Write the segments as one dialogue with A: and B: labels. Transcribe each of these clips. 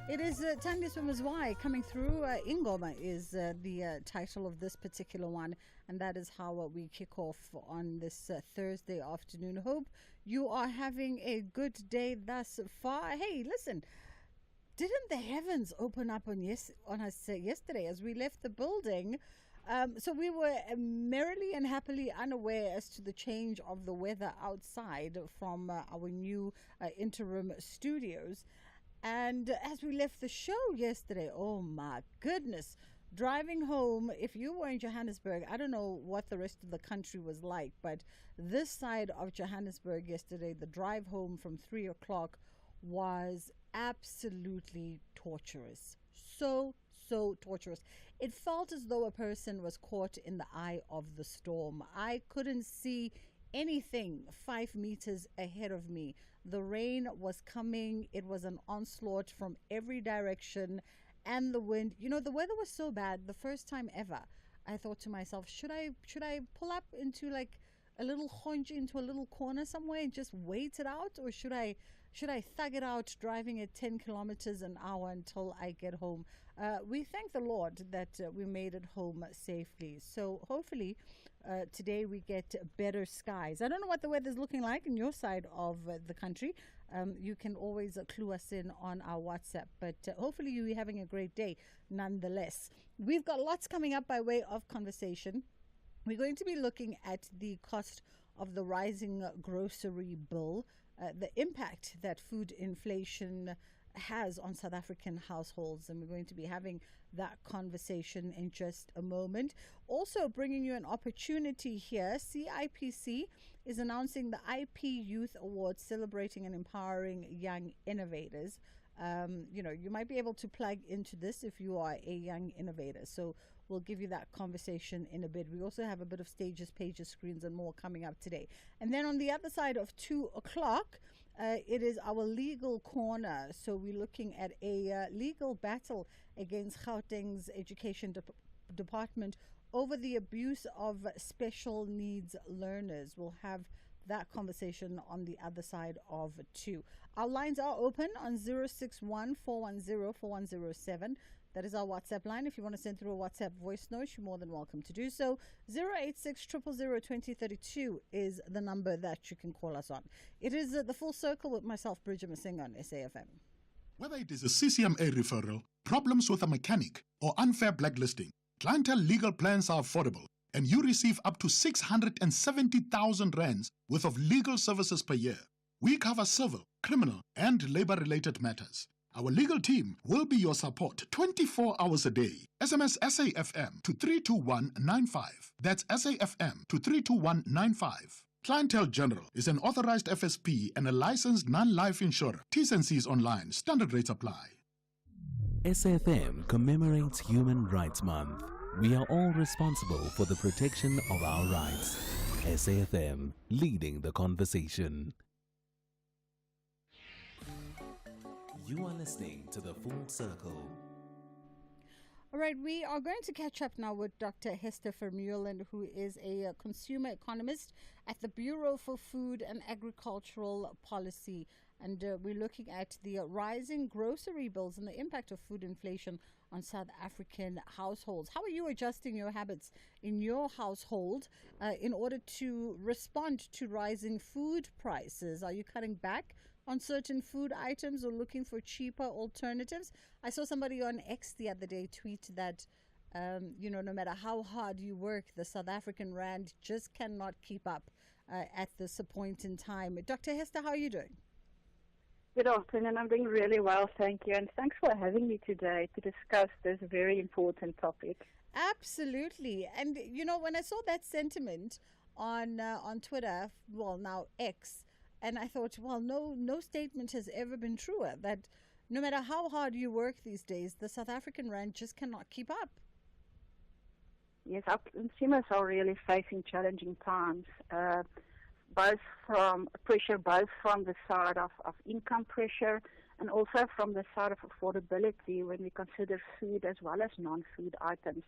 A: It is Tandi Swimazwai coming through. Ingoma is the title of this particular one, and that is how we kick off on this Thursday afternoon. Hope you are having a good day thus far. Hey, listen, didn't the heavens open up on us yesterday as we left the building? So we were merrily and happily unaware as to the change of the weather outside from our new interim studios. And as we left the show yesterday, oh my goodness, driving home, if you were in Johannesburg, I don't know what the rest of the country was like, but this side of Johannesburg yesterday, the drive home from 3 o'clock was absolutely torturous. So torturous. It felt as though a person was caught in the eye of the storm. I couldn't see anything 5 meters ahead of me. The rain was coming. It was an onslaught from every direction, and the wind. You know, the weather was so bad. The first time ever, I thought to myself, should I pull up into like a little hunch into a little corner somewhere and just wait it out, or should I thug it out driving at 10 kilometers an hour until I get home? We thank the Lord that we made it home safely. So hopefully today we get better skies. I don't know what the weather's looking like in your side of the country. You can always clue us in on our WhatsApp, but hopefully you're having a great day nonetheless. We've got lots coming up by way of conversation. We're going to be looking at the cost of the rising grocery bill, the impact that food inflation has on South African households, and we're going to be having that conversation in just a moment. Also bringing you an opportunity here, CIPC is announcing the IP Youth Awards celebrating and empowering young innovators. You might be able to plug into this if you are a young innovator. So we'll give you that conversation in a bit. We also have a bit of stages, pages, screens, and more coming up today. And then on the other side of 2 o'clock, it is our legal corner. So we're looking at a legal battle against Gauteng's education department over the abuse of special needs learners. We'll have that conversation on the other side of 2. Our lines are open on 061-410-4107. That is our WhatsApp line. If you want to send through a WhatsApp voice note, you're more than welcome to do so. 086-000-2032 is the number that you can call us on. It is the Full Circle with myself, Bridget Masinga on SAFM.
B: Whether it is a CCMA referral, problems with a mechanic, or unfair blacklisting, Clientele legal plans are affordable, and you receive up to 670,000 rands worth of legal services per year. We cover civil, criminal, and labor-related matters. Our legal team will be your support 24 hours a day. SMS SAFM to 32195. That's SAFM to 32195. Clientele General is an authorized FSP and a licensed non-life insurer. T's and C's online. Standard rates apply.
C: SAFM commemorates Human Rights Month. We are all responsible for the protection of our rights. SAFM, leading the conversation. You are listening to The Full Circle.
A: All right, we are going to catch up now with Dr. Hester Vermeulen, who is a consumer economist at the Bureau for Food and Agricultural Policy. And we're looking at the rising grocery bills and the impact of food inflation on South African households. How are you adjusting your habits in your household in order to respond to rising food prices? Are you cutting back on certain food items or looking for cheaper alternatives? I saw somebody on X the other day tweet that, no matter how hard you work, the South African rand just cannot keep up at this point in time. Dr. Hester, how are you doing?
D: Good afternoon. I'm doing really well, thank you. And thanks for having me today to discuss this very important topic.
A: Absolutely. And, when I saw that sentiment on Twitter, well, now X, and I thought, well, no statement has ever been truer, that no matter how hard you work these days, the South African rand just cannot keep up.
D: Yes, our consumers are really facing challenging times, both from the side of income pressure and also from the side of affordability when we consider food as well as non-food items.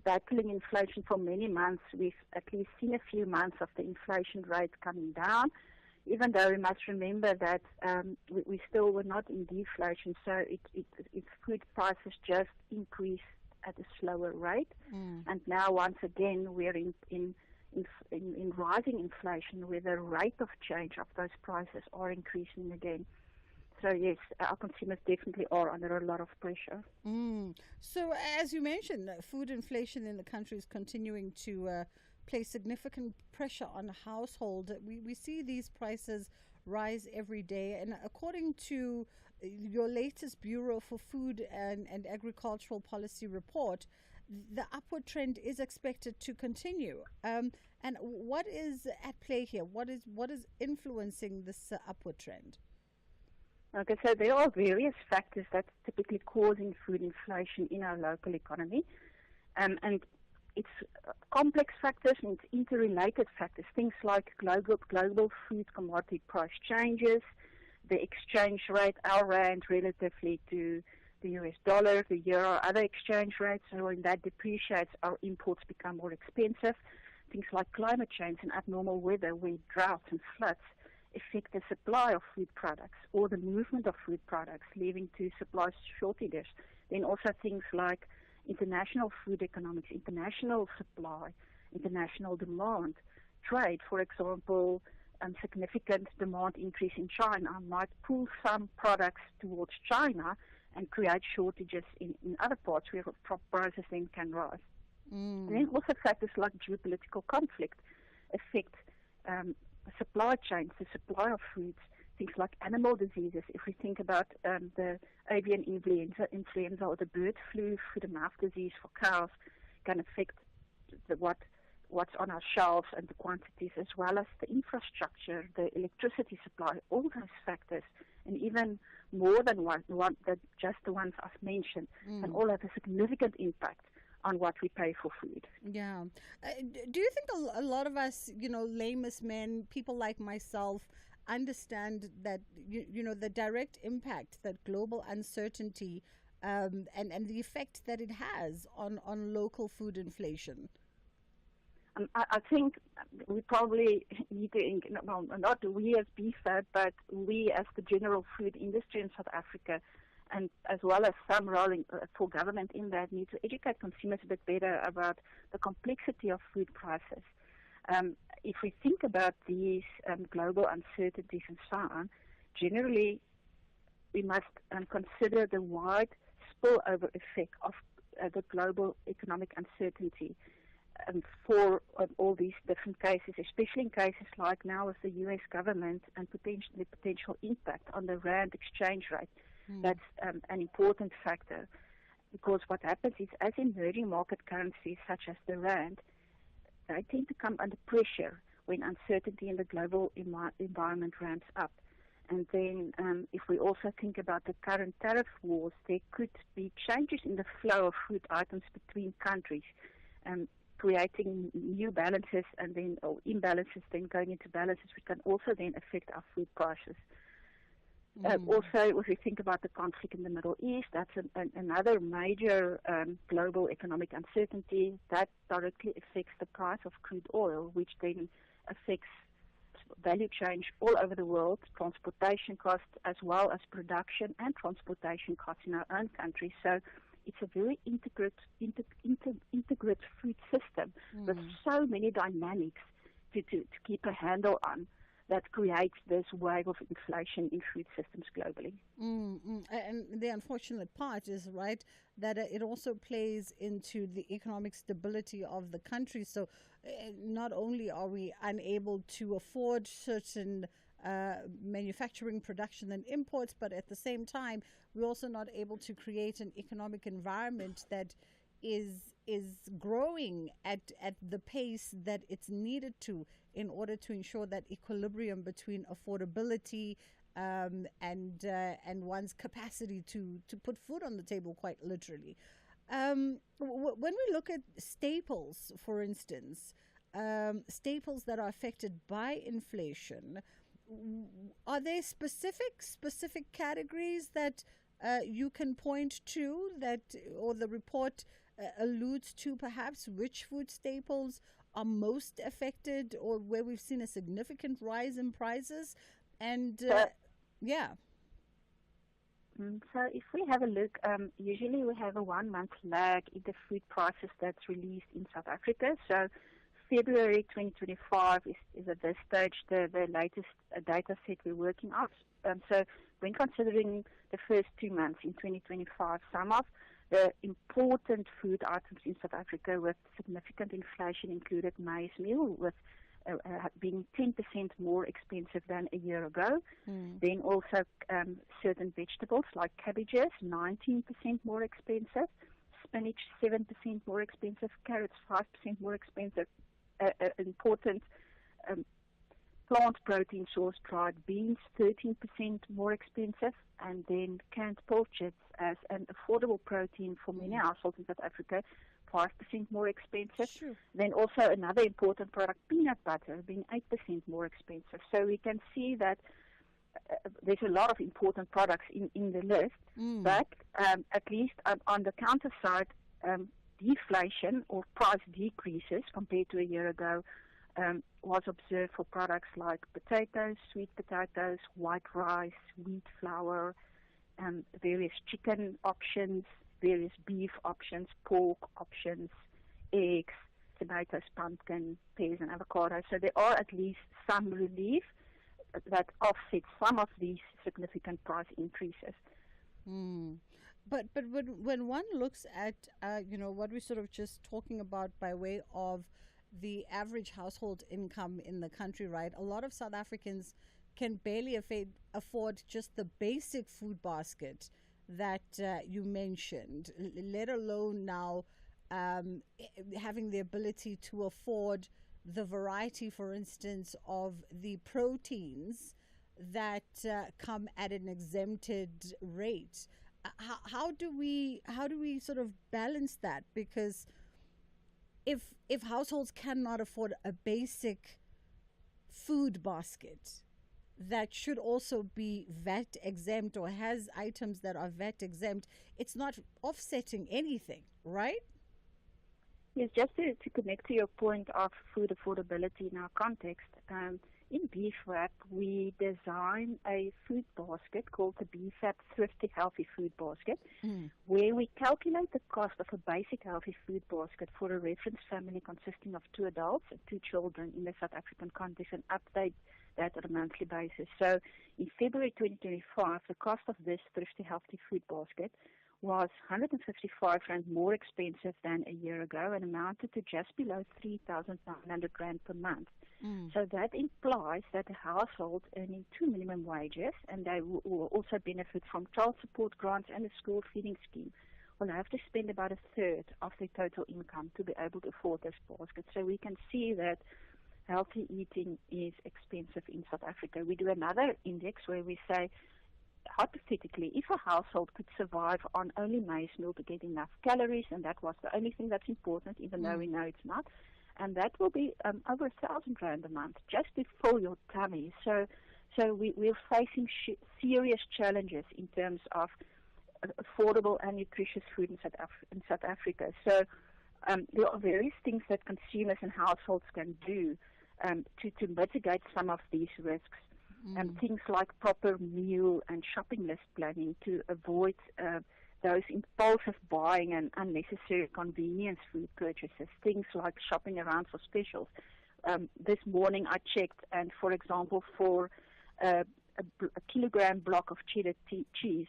D: Battling inflation for many months, we've at least seen a few months of the inflation rate coming down. even though we must remember that we still were not in deflation, so its food prices just increased at a slower rate. And now once again we're in rising inflation, where the rate of change of those prices are increasing again. So yes, our consumers definitely are under a lot of pressure.
A: So as you mentioned, food inflation in the country is continuing to place significant pressure on households. We see these prices rise every day, and according to your latest Bureau for Food and Agricultural Policy report, the upward trend is expected to continue. And what is at play here? What is influencing this upward trend?
D: Okay, so there are various factors that's typically causing food inflation in our local economy, and it's complex factors and it's interrelated factors, things like global food commodity price changes, the exchange rate, our rand relatively to the US dollar, the euro, other exchange rates. So when that depreciates, our imports become more expensive. Things like climate change and abnormal weather, when droughts and floods affect the supply of food products or the movement of food products, leading to supply shortages. Then also things like international food economics, international supply, international demand, trade. For example, significant demand increase in China might pull some products towards China and create shortages in other parts where prices then can rise. And then also factors like geopolitical conflict affect supply chains, the supply of foods, things like animal diseases. If we think about the avian influenza or the bird flu, foot and mouth disease for cows, can affect what's on our shelves and the quantities, as well as the infrastructure, the electricity supply, all those factors, and even more than just the ones I've mentioned, and all have a significant impact on what we pay for food.
A: Yeah. Do you think a lot of us, layman's men, people like myself, understand that, the direct impact that global uncertainty and the effect that it has on local food inflation?
D: I think we probably need to, not we as BFAD, but we as the general food industry in South Africa, and as well as some role for government in that, need to educate consumers a bit better about the complexity of food prices. If we think about these global uncertainties and so on, generally we must consider the wide spillover effect of the global economic uncertainty for all these different cases, especially in cases like now with the U.S. government and the potential impact on the rand exchange rate. That's an important factor, because what happens is, as emerging market currencies such as the rand, they tend to come under pressure when uncertainty in the global environment ramps up. And then if we also think about the current tariff wars, there could be changes in the flow of food items between countries, creating new balances and then or imbalances, then going into balances, which can also then affect our food prices. Also, if we think about the conflict in the Middle East, that's another major global economic uncertainty that directly affects the price of crude oil, which then affects value chain all over the world, transportation costs, as well as production and transportation costs in our own country. So it's a very integrated food system with so many dynamics to keep a handle on, that creates this wave of inflation in food systems globally.
A: And the unfortunate part is, right, that it also plays into the economic stability of the country. So not only are we unable to afford certain manufacturing, production and imports, but at the same time, we're also not able to create an economic environment that is growing at the pace that it's needed to, in order to ensure that equilibrium between affordability and one's capacity to put food on the table, quite literally. When we look at staples, for instance, staples that are affected by inflation, are there specific categories that you can point to, that, or the report alludes to, perhaps, which food staples are most affected, or where we've seen a significant rise in prices? And yeah.
D: So if we have a look, usually we have a 1 month lag in the food prices that's released in South Africa. So February 2025 is at this stage the latest data set we're working on. So when considering the first 2 months in 2025, some of the important food items in South Africa with significant inflation included maize meal, with being 10% more expensive than a year ago. Then also certain vegetables like cabbages, 19% more expensive, spinach 7% more expensive, carrots 5% more expensive. Important plant protein source, dried beans 13% more expensive, and then canned poultry as an affordable protein for many households in South Africa, 5% more expensive.
A: Sure.
D: Then also another important product, peanut butter, being 8% more expensive. So we can see that there's a lot of important products in the list, but at least on the counter side, deflation or price decreases compared to a year ago was observed for products like potatoes, sweet potatoes, white rice, wheat flour, various chicken options, various beef options, pork options, eggs, tomatoes, pumpkin, pears, and avocado. So there are at least some relief that offsets some of these significant price increases.
A: But when one looks at what we're sort of just talking about by way of the average household income in the country, right? A lot of South Africans can barely afford just the basic food basket that you mentioned, let alone now having the ability to afford the variety, for instance, of the proteins that come at an exempted rate. How do we sort of balance that? Because if households cannot afford a basic food basket that should also be VAT exempt or has items that are VAT exempt, it's not offsetting anything, right?
D: Yes, just to connect to your point of food affordability in our context, in BFAP, we design a food basket called the BFAP Thrifty Healthy Food Basket, where we calculate the cost of a basic healthy food basket for a reference family consisting of 2 adults and 2 children in the South African context and update that on a monthly basis. So in February 2025, the cost of this Thrifty Healthy Food Basket was 155 Rand more expensive than a year ago and amounted to just below 3,900 Rand per month. So that implies that a household earning 2 minimum wages, and they will also benefit from child support grants and the school feeding scheme, will have to spend about a third of their total income to be able to afford this basket. So we can see that healthy eating is expensive in South Africa. We do another index where we say, hypothetically, if a household could survive on only maize meal to get enough calories, and that was the only thing that's important, even though we know it's not, and that will be over 1,000 Rand a month just to fill your tummy. So we're facing serious challenges in terms of affordable and nutritious food in South Africa. So there are various things that consumers and households can do to mitigate some of these risks. Things like proper meal and shopping list planning to avoid those impulsive buying and unnecessary convenience food purchases. Things like shopping around for specials. This morning I checked, and for example, for a kilogram block of cheddar cheese,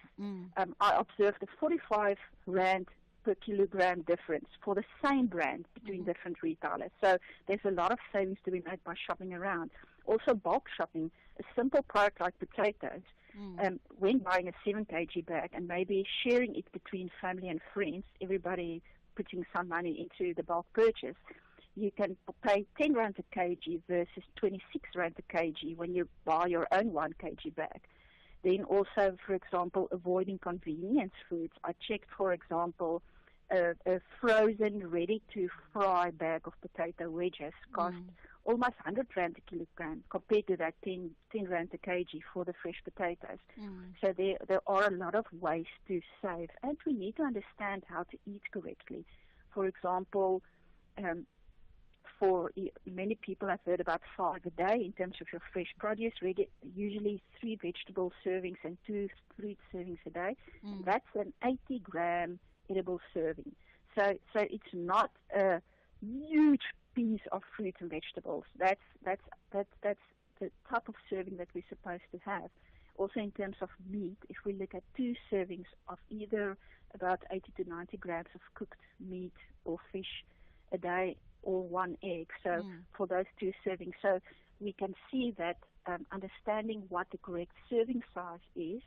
D: I observed a 45 Rand per kilogram difference for the same brand between different retailers. So there's a lot of savings to be made by shopping around. Also bulk shopping, a simple product like potatoes, when buying a 7 kg bag and maybe sharing it between family and friends, everybody putting some money into the bulk purchase, you can pay 10 Rand a kg versus 26 Rand a kg when you buy your own 1 kg bag. Then also, for example, avoiding convenience foods. I checked, for example, a frozen, ready-to-fry bag of potato wedges cost almost 100 Rand a kilogram compared to that 10 Rand a kg for the fresh potatoes. So there are a lot of ways to save, and we need to understand how to eat correctly. For example, many people have heard about 5 a day in terms of your fresh produce. Usually 3 vegetable servings and 2 fruit servings a day. That's an 80-gram edible serving. So it's not a huge piece of fruit and vegetables. That's the type of serving that we're supposed to have. Also, in terms of meat, if we look at 2 servings of either about 80 to 90 grams of cooked meat or fish a day, or 1 egg. So for those 2 servings, so we can see that understanding what the correct serving size is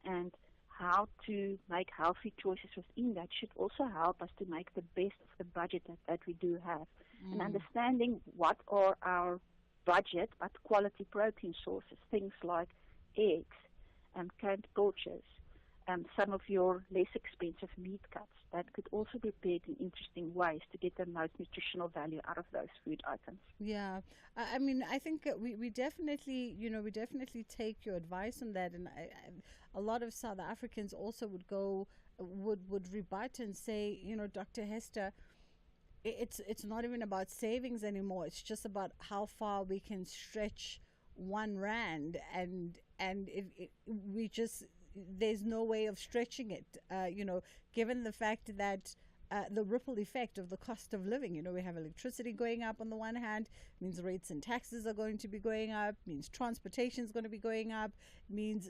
D: and how to make healthy choices within that should also help us to make the best of the budget that we do have. And understanding what are our budget but quality protein sources, things like eggs and canned pilchards, some of your less expensive meat cuts that could also be prepared in interesting ways to get the most nutritional value out of those food items.
A: Yeah, I mean, I think we definitely, we definitely take your advice on that, and a lot of South Africans also would rebut and say, Dr. Hester, it's not even about savings anymore. It's just about how far we can stretch 1 rand, and we just, there's no way of stretching it, given the fact that the ripple effect of the cost of living. We have electricity going up on the one hand, means rates and taxes are going to be going up, means transportation is going to be going up, means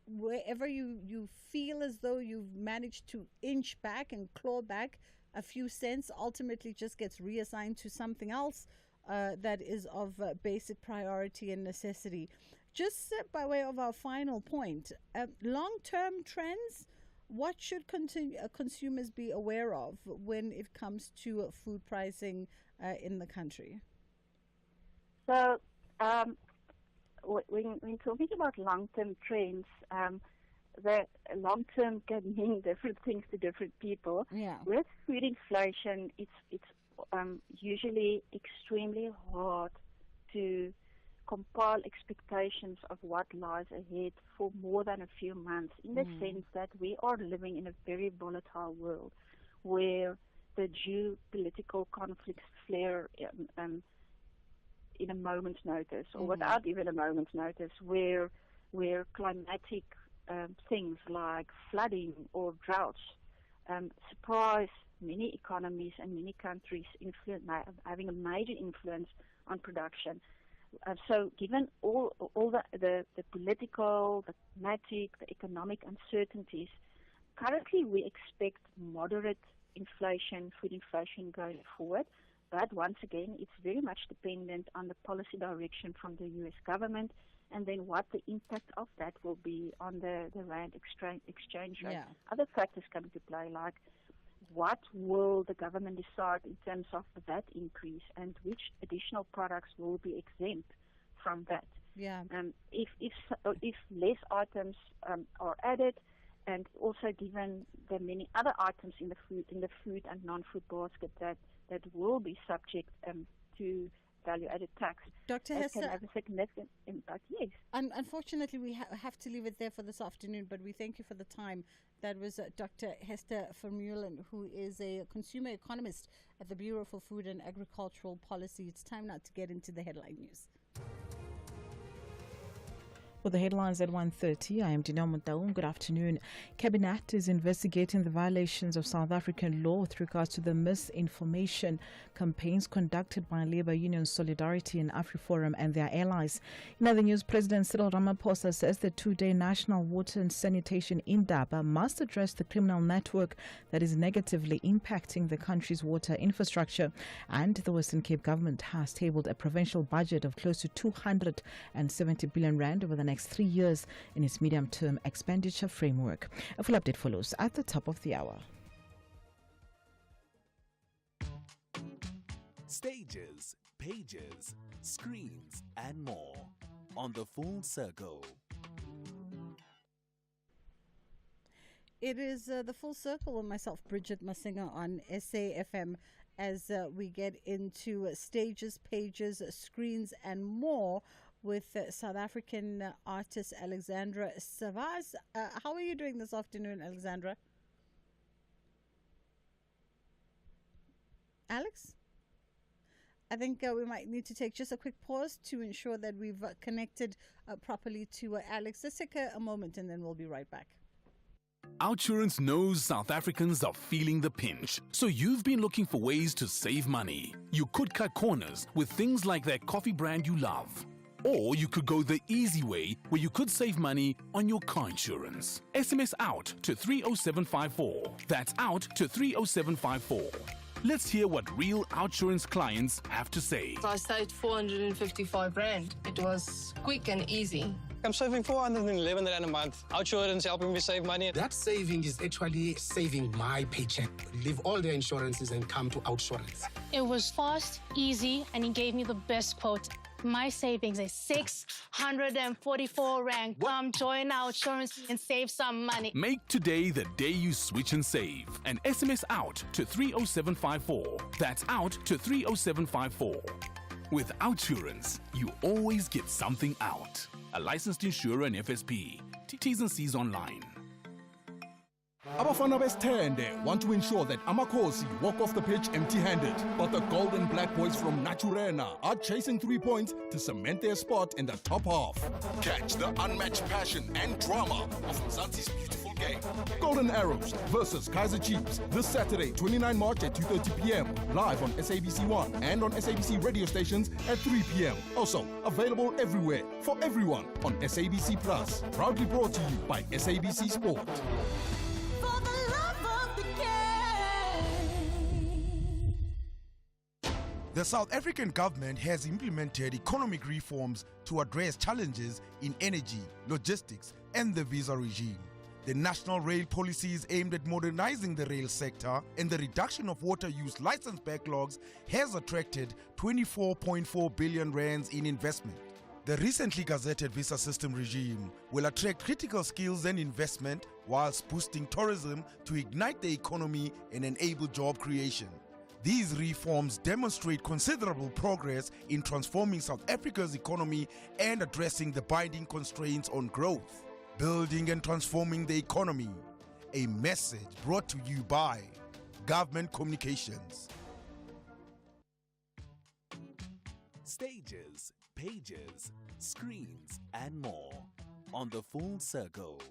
A: wherever you feel as though you've managed to inch back and claw back a few cents, ultimately just gets reassigned to something else that is of basic priority and necessity. Just by way of our final point, long-term trends, what should consumers be aware of when it comes to food pricing in the country?
D: So when talking about long-term trends, the long-term can mean different things to different people.
A: Yeah.
D: With food inflation, it's usually extremely hard to compile expectations of what lies ahead for more than a few months, in the sense that we are living in a very volatile world where the geopolitical conflicts flare in a moment's notice, or without even a moment's notice, where climatic things like flooding or droughts surprise many economies and many countries, having a major influence on production. So given all the political, the climatic, the economic uncertainties, currently we expect moderate inflation, food inflation going forward. But once again, it's very much dependent on the policy direction from the U.S. government, and then what the impact of that will be on the rand exchange rate.
A: Yeah.
D: Other factors come into play, like what will the government decide in terms of the VAT increase, and which additional products will be exempt from that.
A: Yeah.
D: If less items are added, and also given the many other items in the food and non-food basket that will be subject to value-added tax,
A: Dr.
D: that
A: Hester,
D: can have a significant impact. Yes.
A: Unfortunately, we have to leave it there for this afternoon, but we thank you for the time. That was Dr. Hester Vermeulen, who is a consumer economist at the Bureau for Food and Agricultural Policy. It's time now to get into the headline news.
E: For the headlines at 1:30, I am Dina Montaung. Good afternoon. Cabinet is investigating the violations of South African law with regards to the misinformation campaigns conducted by Labour Union Solidarity and AfriForum and their allies. In other news, President Cyril Ramaphosa says the 2-day National Water and Sanitation Indaba must address the criminal network that is negatively impacting the country's water infrastructure. And the Western Cape government has tabled a provincial budget of close to 270 billion rand over the next 3 years in its medium-term expenditure framework. A full update follows at the top of the hour.
C: Stages, pages, screens, and more on The Full Circle.
A: It is The Full Circle with myself, Bridget Masinga, on SAFM, as we get into stages, pages, screens, and more with South African artist Alexandra Savas. How are you doing this afternoon, Alexandra? Alex? I think we might need to take just a quick pause to ensure that we've connected properly to Alex. Let's take a moment and then we'll be right back.
F: Outsurance knows South Africans are feeling the pinch, so you've been looking for ways to save money. You could cut corners with things like that coffee brand you love. Or you could go the easy way, where you could save money on your car insurance. SMS out to 30754. That's out to 30754. Let's hear what real Outsurance clients have to say.
G: I saved 455 Rand. It was quick and easy.
H: I'm saving 411 Rand a month. Outsurance helping me save money.
I: That saving is actually saving my paycheck. Leave all the insurances and come to Outsurance.
J: It was fast, easy, and he gave me the best quote. My savings is 644 Rand. Come join Outsurance and save some money.
F: Make today the day you switch and save. And SMS out to 30754. That's out to 30754. With Outsurance, you always get something out. A licensed insurer and FSP. T's and C's online.
K: Abafana besithende want to ensure that Amakhosi walk off the pitch empty-handed. But the Golden Black Boys from Naturena are chasing 3 points to cement their spot in the top half. Catch the unmatched passion and drama of Mzansi's beautiful game. Golden Arrows versus Kaizer Chiefs this Saturday, 29 March at 2:30 p.m. Live on SABC 1 and on SABC radio stations at 3 p.m. Also available everywhere for everyone on SABC Plus. Proudly brought to you by SABC Sport.
L: The South African government has implemented economic reforms to address challenges in energy, logistics, and the visa regime. The national rail policy is aimed at modernizing the rail sector, and the reduction of water use license backlogs has attracted 24.4 billion rands in investment. The recently gazetted visa system regime will attract critical skills and investment whilst boosting tourism to ignite the economy and enable job creation. These reforms demonstrate considerable progress in transforming South Africa's economy and addressing the binding constraints on growth. Building and transforming the economy. A message brought to you by Government Communications.
C: Stages, pages, screens, and more on the Full Circle.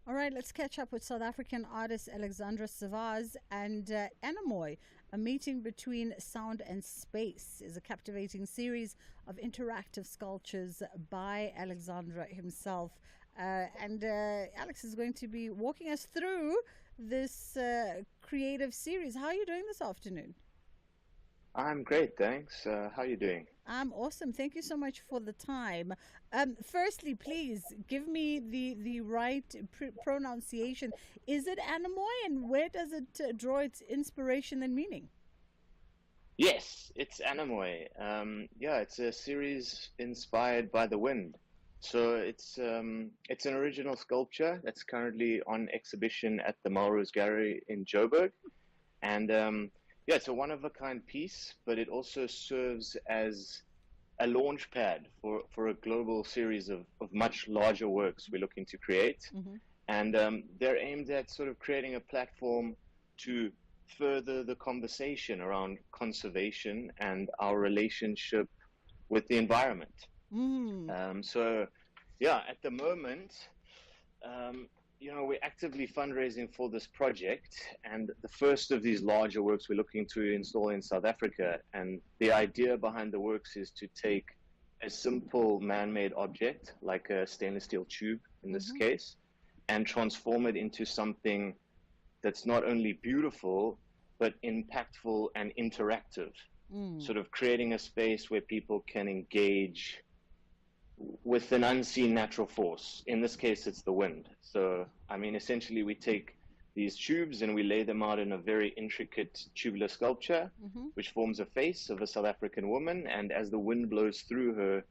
A: All right, let's catch up with South African artist Alexandra Savaz and Anamoy. A meeting between sound and space is a captivating series of interactive sculptures by Alexandra himself. And Alex is going to be walking us through this creative series. How are you doing this afternoon?
M: I'm great, thanks. How are you doing?
A: I'm awesome. Thank you so much for the time. Firstly, please give me the right pronunciation. Is it Anamoy, and where does it draw its inspiration and meaning?
M: Yes, it's Anamoy. Yeah, it's a series inspired by the wind. So it's an original sculpture that's currently on exhibition at the Melrose Gallery in Joburg, and yeah, it's a one-of-a-kind piece, but it also serves as a launch pad for a global series of much larger works we're looking to create. Mm-hmm. And they're aimed at sort of creating a platform to further the conversation around conservation and our relationship with the environment. Mm. So, yeah, at the moment, we're actively fundraising for this project, and the first of these larger works we're looking to install in South Africa. And the idea behind the works is to take a simple man-made object, like a stainless steel tube in this case, and transform it into something that's not only beautiful, but impactful and interactive, sort of creating a space where people can engage with an unseen natural force. In this case, it's the wind. So, I mean, essentially we take these tubes and we lay them out in a very intricate tubular sculpture, which forms a face of a South African woman. And as the wind blows through her,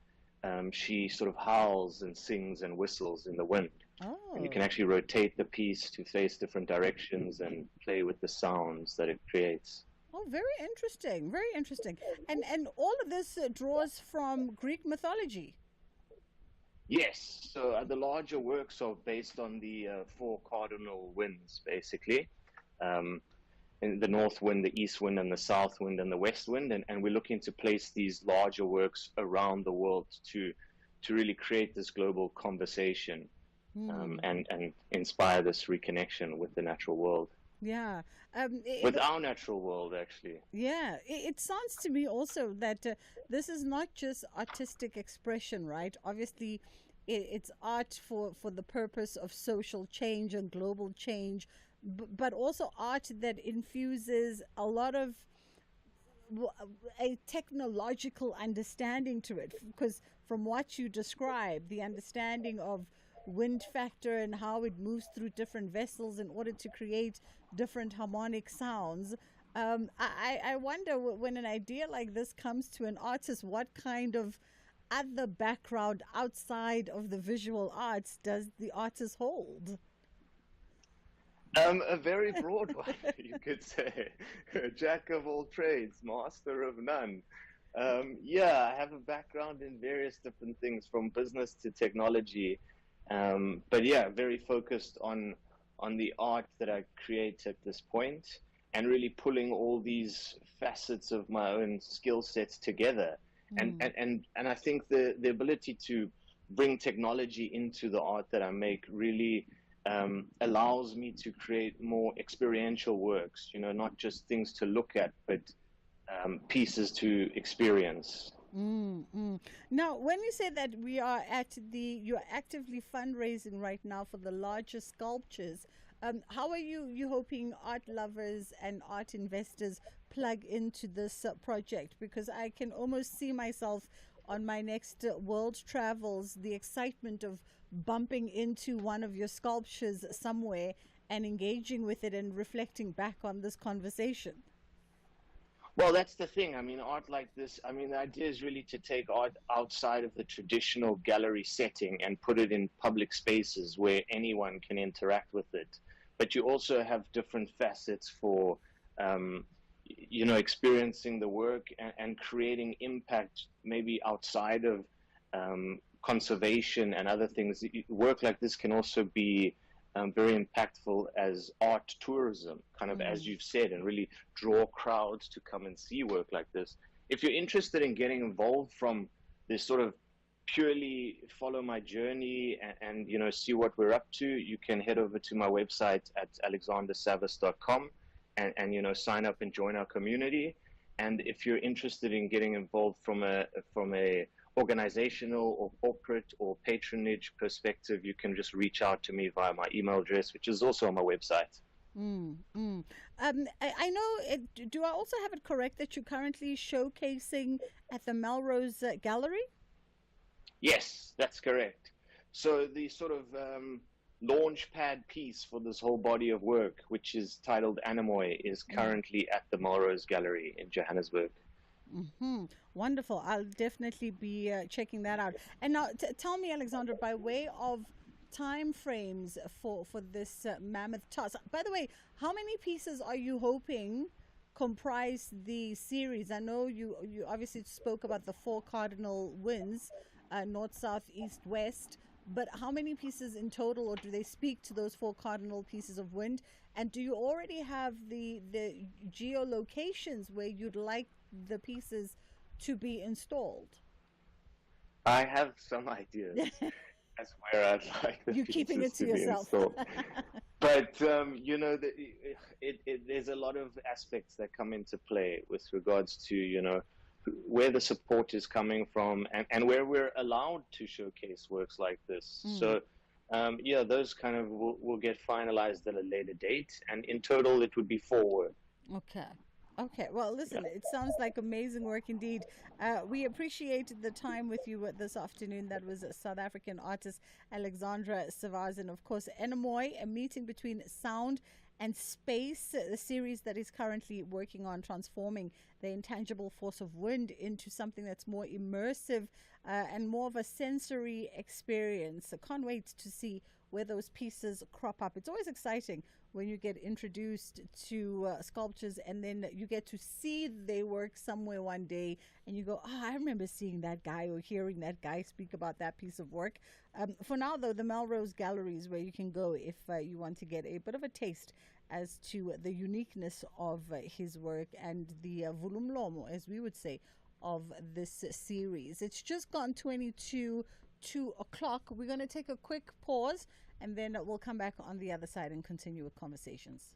M: she sort of howls and sings and whistles in the wind. Oh. And you can actually rotate the piece to face different directions and play with the sounds that it creates.
A: Oh, very interesting, very interesting. And all of this draws from Greek mythology.
M: Yes, so the larger works are based on the four cardinal winds, basically. in the north wind, the east wind, and the south wind, and the west wind, and we're looking to place these larger works around the world to really create this global conversation and inspire this reconnection with the natural world.
A: Yeah.
M: With our natural world, actually.
A: Yeah, it sounds to me also that this is not just artistic expression, right? Obviously, it's art for the purpose of social change and global change, but also art that infuses a lot of a technological understanding to it. Because from what you describe, the understanding of wind factor and how it moves through different vessels in order to create different harmonic sounds. I wonder when an idea like this comes to an artist, what kind of other background outside of the visual arts does the artist hold?
M: A very broad one, you could say. Jack of all trades, master of none. I have a background in various different things, from business to technology. But yeah, very focused on the art that I create at this point, and really pulling all these facets of my own skill sets together. And I think the ability to bring technology into the art that I make really allows me to create more experiential works, not just things to look at, but pieces to experience.
A: Now, when you say that you're actively fundraising right now for the larger sculptures, how are you hoping art lovers and art investors plug into this project? Because I can almost see myself on my next world travels, the excitement of bumping into one of your sculptures somewhere and engaging with it and reflecting back on this conversation.
M: Well, that's the thing. I mean, art like this, the idea is really to take art outside of the traditional gallery setting and put it in public spaces where anyone can interact with it. But you also have different facets for, experiencing the work and creating impact maybe outside of conservation and other things. Work like this can also be very impactful as art tourism, kind of as you've said, and really draw crowds to come and see work like this. If you're interested in getting involved from this sort of purely follow my journey and see what we're up to, you can head over to my website at alexandersavas.com and sign up and join our community. And if you're interested in getting involved from a organizational or corporate or patronage perspective, you can just reach out to me via my email address, which is also on my website.
A: I know, do I also have it correct that you're currently showcasing at the Melrose Gallery?
M: Yes, that's correct. So the sort of launch pad piece for this whole body of work, which is titled Anemoy, is currently at the Melrose Gallery in Johannesburg.
A: Wonderful. I'll definitely be checking that out. And now tell me, Alexandra, by way of time frames for this mammoth task. By the way, how many pieces are you hoping comprise the series? I know you obviously spoke about the 4 cardinal winds, north, south, east, west, but how many pieces in total, or do they speak to those 4 cardinal pieces of wind? And do you already have the geolocations where you'd like the pieces to be installed?
M: I have some ideas. That's where I'd like the
A: You're keeping it to
M: be
A: yourself.
M: But there's a lot of aspects that come into play with regards to where the support is coming from and where we're allowed to showcase works like this. So those kind of will get finalized at a later date, and in total it would be 4 work.
A: Okay. Well, listen, it sounds like amazing work indeed. We appreciated the time with you this afternoon. That was South African artist Alexandra Savas, and of course Anemoy, a meeting between sound and space, the series that he's currently working on, transforming the intangible force of wind into something that's more immersive and more of a sensory experience. I can't wait to see where those pieces crop up. It's always exciting when you get introduced to sculptures and then you get to see their work somewhere one day and you go, I remember seeing that guy or hearing that guy speak about that piece of work. For now, though, the Melrose Gallery is where you can go if you want to get a bit of a taste as to the uniqueness of his work and the vulumlomo, as we would say, of this series. It's just gone 2 o'clock. We're going to take a quick pause, and then we'll come back on the other side and continue with conversations.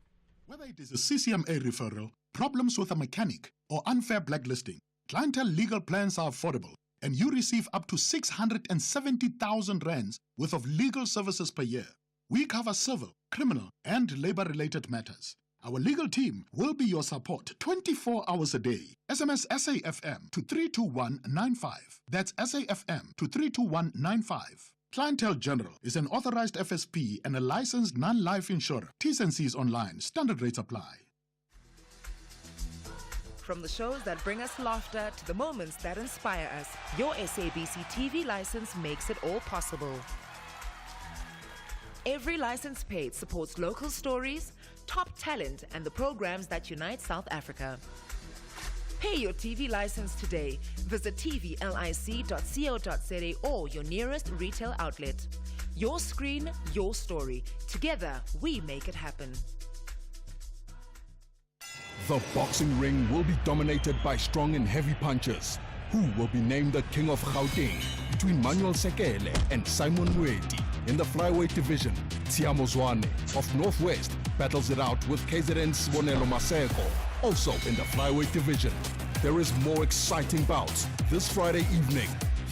B: Whether it is a CCMA referral, problems with a mechanic, or unfair blacklisting, clientele legal plans are affordable, and you receive up to 670,000 rands worth of legal services per year. We cover civil, criminal, and labor-related matters. Our legal team will be your support 24 hours a day. SMS SAFM to 32195. That's SAFM to 32195. Clientele General is an authorized FSP and a licensed non-life insurer. T's and C's online. Standard rates apply.
N: From the shows that bring us laughter to the moments that inspire us, your SABC TV license makes it all possible. Every license paid supports local stories, top talent, and the programs that unite South Africa. Pay your TV license today. Visit tvlic.co.za or your nearest retail outlet. Your screen, your story. Together, we make it happen.
K: The boxing ring will be dominated by strong and heavy punchers. Who will be named the King of Gauteng? Between Manuel Sekele and Simon Nweti. In the flyweight division, Tiamo Zwane of Northwest battles it out with KZN's Bonelo Maseko. Also in the flyweight division, there is more exciting bouts this Friday evening.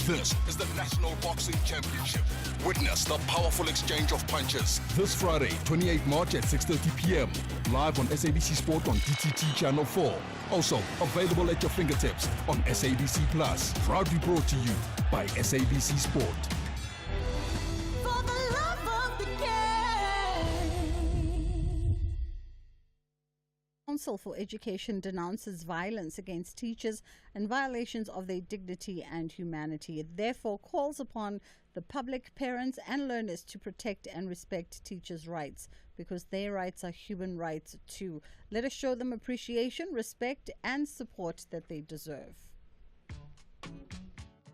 K: This is the National Boxing Championship. Witness the powerful exchange of punches this Friday, 28 March at 6:30 p.m. Live on SABC Sport on DTT Channel 4. Also available at your fingertips on SABC Plus. Proudly brought to you by SABC Sport.
A: Council for Education denounces violence against teachers and violations of their dignity and humanity. It therefore calls upon the public, parents and learners to protect and respect teachers' rights, because their rights are human rights too. Let us show them appreciation, respect and support that they deserve.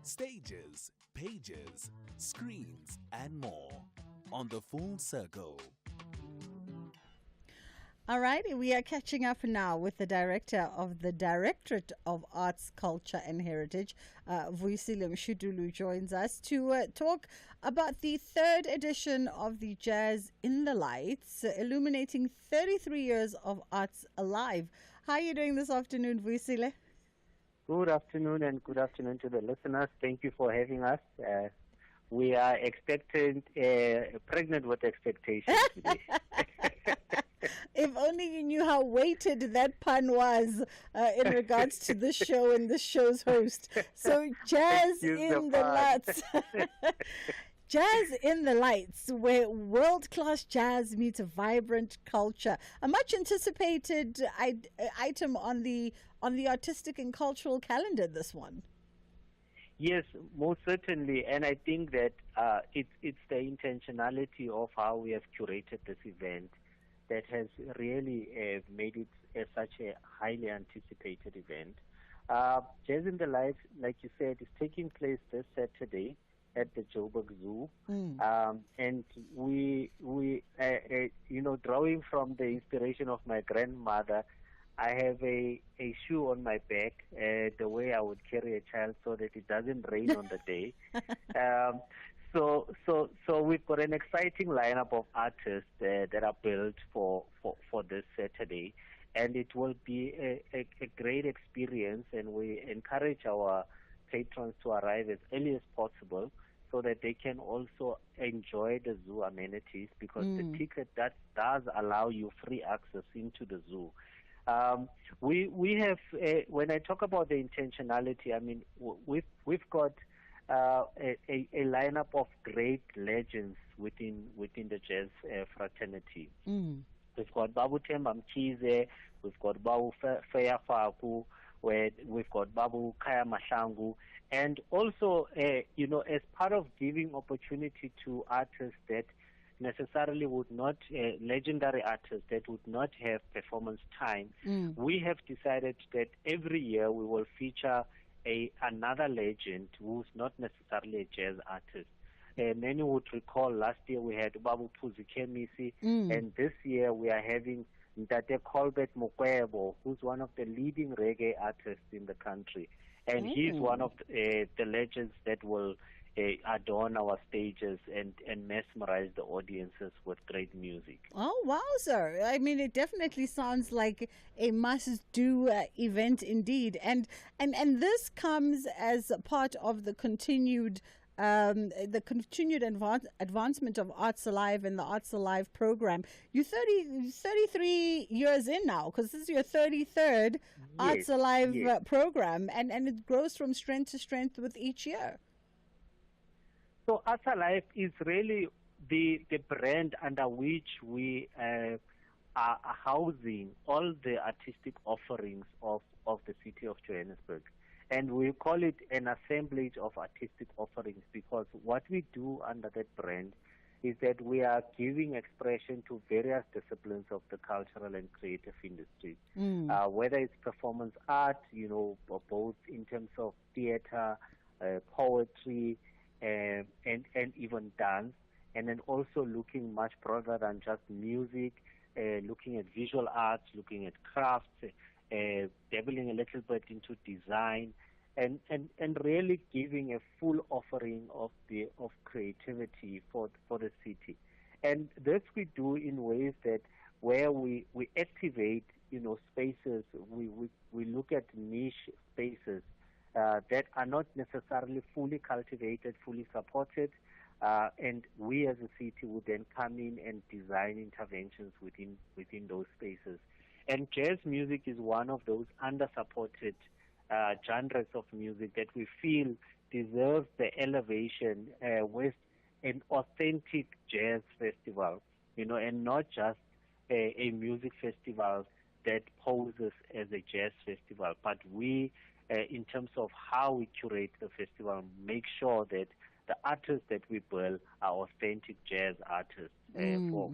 C: Stages, pages, screens and more on The Full Circle.
A: All right, we are catching up now with the director of the Directorate of Arts, Culture and Heritage, Vuyisile Mshudulu, joins us to talk about the third edition of the Jazz in the Lights, illuminating 33 years of arts alive. How are you doing this afternoon, Vuyisile?
O: Good afternoon, and good afternoon to the listeners. Thank you for having us. We are expectant, pregnant with expectations today.
A: If only you knew how weighted that pun was in regards to the show and the show's host. So, Jazz in the Lights. Jazz in the Lights, where world-class jazz meets a vibrant culture. A much anticipated item on the artistic and cultural calendar, this one.
O: Yes, most certainly. And I think that it's the intentionality of how we have curated this event that has really made it such a highly anticipated event. Jazz in the Lights, like you said, is taking place this Saturday at the Joburg Zoo. And we drawing from the inspiration of my grandmother, I have a shoe on my back, the way I would carry a child so that it doesn't rain on the day. So we've got an exciting lineup of artists that are built for this Saturday, and it will be a great experience, and we encourage our patrons to arrive as early as possible so that they can also enjoy the zoo amenities, because the ticket that does allow you free access into the zoo. We have, when I talk about the intentionality, I mean, we've got a lineup of great legends within the jazz fraternity. We've got Babu Themba Mkhize, we've got Babu Feya Faku, we've got Babu Kaya Mahlangu, and also, as part of giving opportunity to artists that necessarily would not, legendary artists that would not have performance time, we have decided that every year we will feature another legend who's not necessarily a jazz artist. Many would recall last year we had Babu Phuzi Khemisi, and this year we are having Ntate Colbert Mokwebo, who's one of the leading reggae artists in the country. And he's one of the legends that will adorn our stages and mesmerize the audiences with great music.
A: Oh, wow, sir. I mean, it definitely sounds like a must-do event indeed. And this comes as a part of the continued advancement of Arts Alive and the Arts Alive program. You're 33 years in now, because this is your 33rd Arts Alive program, and it grows from strength to strength with each year.
O: So Arts Alive is really the brand under which we are housing all the artistic offerings of the city of Johannesburg. And we call it an assemblage of artistic offerings because what we do under that brand is that we are giving expression to various disciplines of the cultural and creative industry, whether it's performance art, both in terms of theater, poetry, and even dance, and then also looking much broader than just music, looking at visual arts, looking at crafts, dabbling a little bit into design, and really giving a full offering of creativity for the city. And this we do in ways that where we activate spaces, we look at niche spaces that are not necessarily fully cultivated, fully supported, and we as a city would then come in and design interventions within those spaces. And jazz music is one of those under-supported genres of music that we feel deserves the elevation with an authentic jazz festival, and not just a music festival that poses as a jazz festival, but we, in terms of how we curate the festival, make sure that the artists that we bill are authentic jazz artists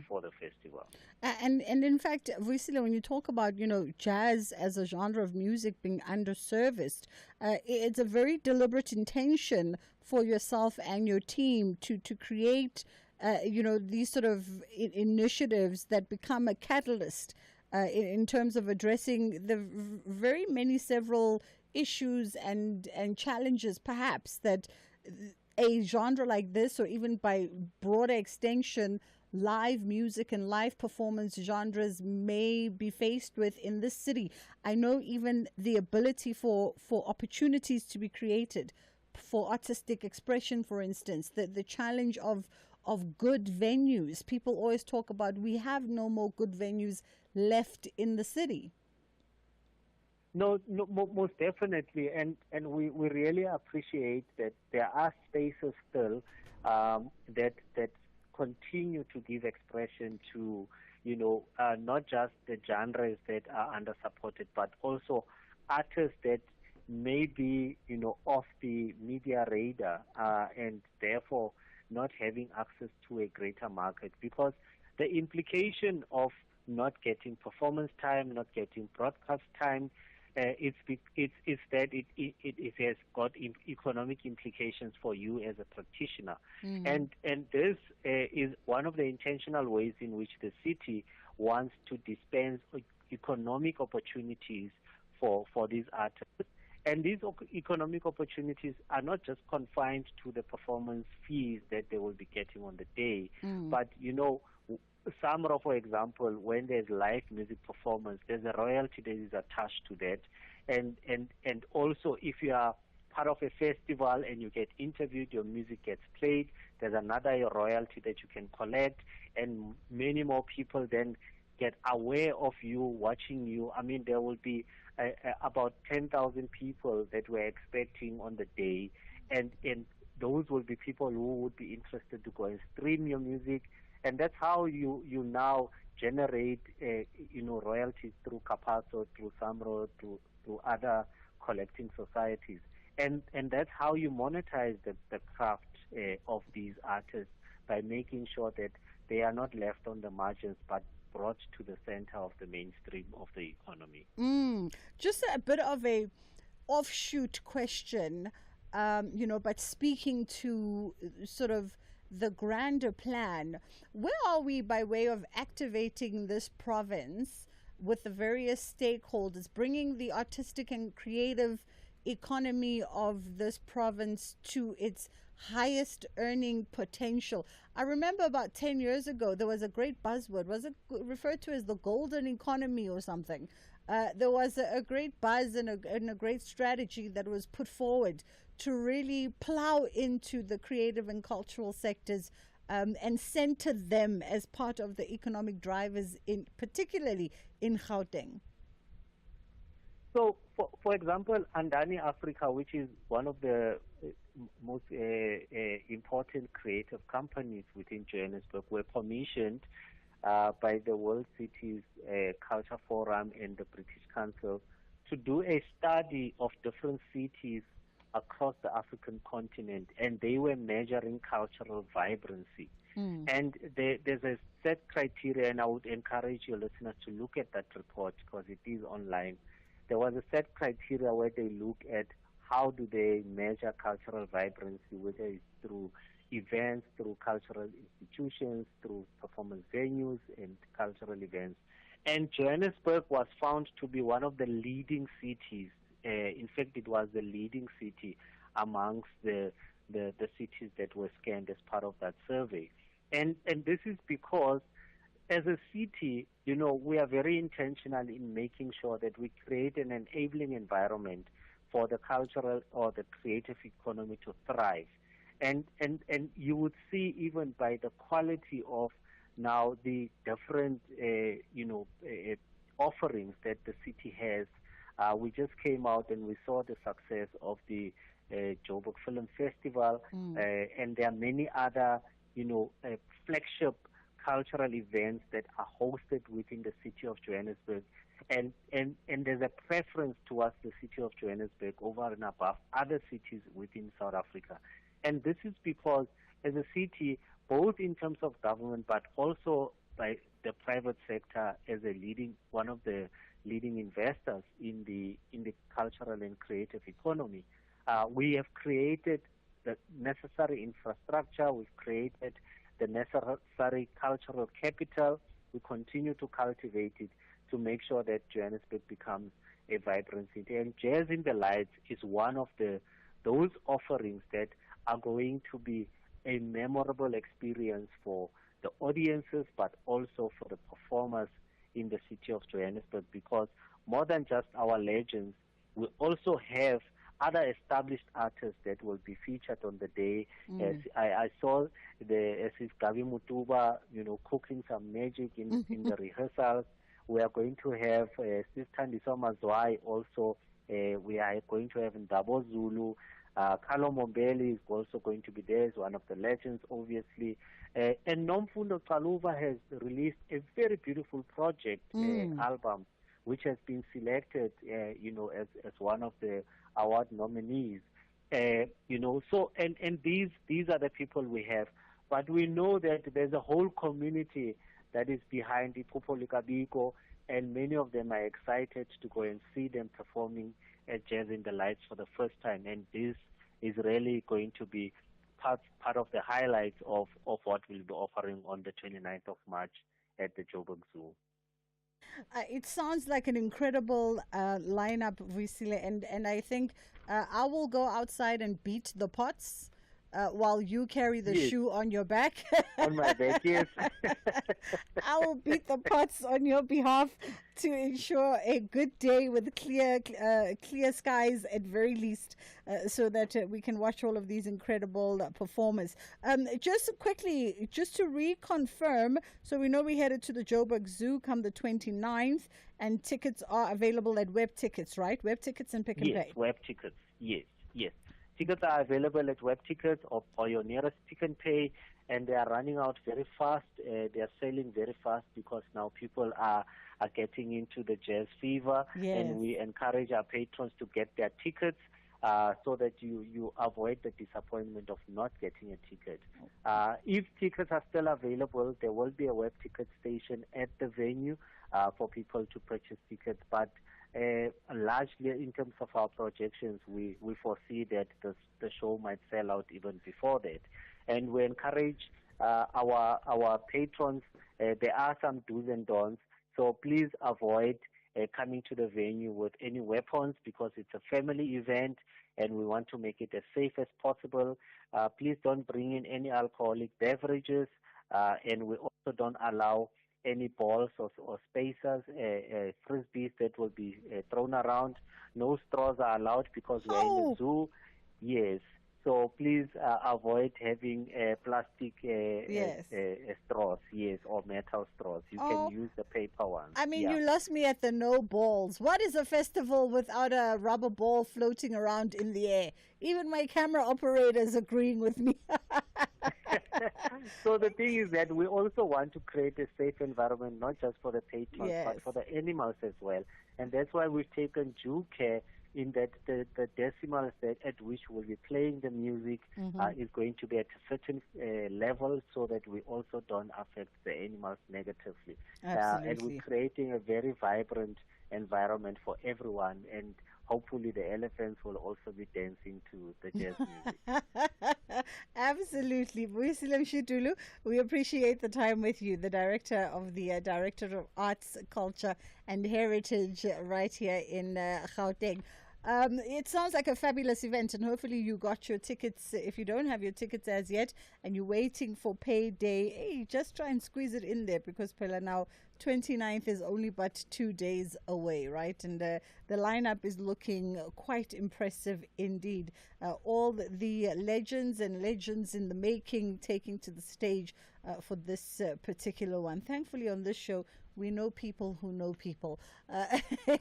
O: for the festival.
A: And in fact, Vuyisile, when you talk about, jazz as a genre of music being underserviced, it's a very deliberate intention for yourself and your team to create, these sort of initiatives that become a catalyst in terms of addressing the very many several issues and challenges, perhaps, that a genre like this, or even by broader extension, live music and live performance genres may be faced with in this city. I know even the ability for opportunities to be created for artistic expression, for instance, the challenge of good venues. People always talk about we have no more good venues left in the city.
O: No, most definitely, and we really appreciate that there are spaces still that continue to give expression to, not just the genres that are under-supported, but also artists that may be, off the media radar and therefore not having access to a greater market, because the implication of not getting performance time, not getting broadcast time, it's that it has got economic implications for you as a practitioner. And this is one of the intentional ways in which the city wants to dispense economic opportunities for these artists. And these economic opportunities are not just confined to the performance fees that they will be getting on the day, but, Samro, for example, when there's live music performance, there's a royalty that is attached to that. And also, if you are part of a festival and you get interviewed, your music gets played, there's another royalty that you can collect, and many more people then get aware of you, watching you. I mean, there will be about 10,000 people that we're expecting on the day, and those will be people who would be interested to go and stream your music. And that's how you now generate, royalties through Capasso, through Samro, through other collecting societies. And that's how you monetize the craft of these artists, by making sure that they are not left on the margins, but brought to the center of the mainstream of the economy.
A: Just a bit of a offshoot question, but speaking to sort of the grander plan, where are we by way of activating this province with the various stakeholders, bringing the artistic and creative economy of this province to its highest earning potential. I remember about 10 years ago, there was a great buzzword. Was it referred to as the golden economy or something? There was a great buzz and a great strategy that was put forward to really plow into the creative and cultural sectors and center them as part of the economic drivers, particularly in Gauteng.
O: So, for example, Andani Africa, which is one of the most important creative companies within Johannesburg, were commissioned by the World Cities Culture Forum and the British Council to do a study of different cities across the African continent, and they were measuring cultural vibrancy. And there's a set criteria, and I would encourage your listeners to look at that report because it is online. There was a set criteria where they look at how do they measure cultural vibrancy, whether it's through events, through cultural institutions, through performance venues and cultural events. And Johannesburg was found to be one of the leading cities. In fact, it was the leading city amongst the cities that were scanned as part of that survey. And this is because as a city, we are very intentional in making sure that we create an enabling environment for the cultural or the creative economy to thrive. And you would see even by the quality of now the different, offerings that the city has. We just came out and we saw the success of the Joburg Film Festival, and there are many other, flagship cultural events that are hosted within the city of Johannesburg, and there's a preference towards the city of Johannesburg over and above other cities within South Africa. And this is because as a city, both in terms of government but also by the private sector as one of the leading investors in the cultural and creative economy, we have created the necessary infrastructure, we've created the necessary cultural capital. We continue to cultivate it to make sure that Johannesburg becomes a vibrant city. And Jazz in the Lights is one of those offerings that are going to be a memorable experience for the audiences, but also for the performers in the city of Johannesburg, because more than just our legends, we also have other established artists that will be featured on the day. As I saw as if Gavi Mutuba, cooking some magic in the rehearsals. We are going to have Sistandiswa Mazwai also. We are going to have Ndabo Zulu. Carlo Mombeli is also going to be there as one of the legends, obviously. And Nomfundo Kaluva has released a very beautiful project album, which has been selected, as one of the award nominees. So these are the people we have. But we know that there's a whole community that is behind the Ipupolika Biko, and many of them are excited to go and see them performing at Jazz in the Lights for the first time. And this is really going to be part of the highlights of what we'll be offering on the 29th of March at the Joburg Zoo.
A: It sounds like an incredible lineup, Visile, and I think I will go outside and beat the pots while you carry the shoe on your back.
O: On my back, yes.
A: I will beat the pots on your behalf to ensure a good day with clear skies at very least, so that we can watch all of these incredible performers. Just quickly, just to reconfirm, so we know we headed to the Joburg Zoo come the 29th, and tickets are available at Web Tickets, right? Web Tickets and Pick and Pay.
O: Yes, Web Tickets, yes. Tickets are available at Web Tickets or your nearest Pick and Pay, and they are running out very fast. They are selling very fast because now people are getting into the jazz fever, and we encourage our patrons to get their tickets so that you avoid the disappointment of not getting a ticket. If tickets are still available, there will be a Web Ticket station at the venue for people to purchase tickets, but largely in terms of our projections, we foresee that the show might sell out even before that. And we encourage our patrons, there are some do's and don'ts. So please avoid coming to the venue with any weapons because it's a family event and we want to make it as safe as possible. Please don't bring in any alcoholic beverages, and we also don't allow any balls or spacers, frisbees that will be thrown around. No straws are allowed because we are in a zoo. Yes. So please avoid having plastic straws, or metal straws. You can use the paper ones.
A: I mean, you lost me at the no balls. What is a festival without a rubber ball floating around in the air? Even my camera operator is agreeing with me.
O: So the thing is that we also want to create a safe environment, not just for the patrons, but for the animals as well. And that's why we've taken due care in that the decimals at which we'll be playing the music is going to be at a certain level so that we also don't affect the animals negatively. And we're creating a very vibrant environment for everyone, and hopefully the elephants will also be dancing to the jazz music.
A: Absolutely. Buisilam Shitulu, we appreciate the time with you, the director of the Directorate of Arts, Culture and Heritage right here in Gauteng. It sounds like a fabulous event, and hopefully you got your tickets. If you don't have your tickets as yet and you're waiting for payday, hey, just try and squeeze it in there, because Pela, now 29th is only but 2 days away, right? And the lineup is looking quite impressive indeed. All the legends and legends in the making taking to the stage for this particular one. Thankfully, on this show, we know people who know people.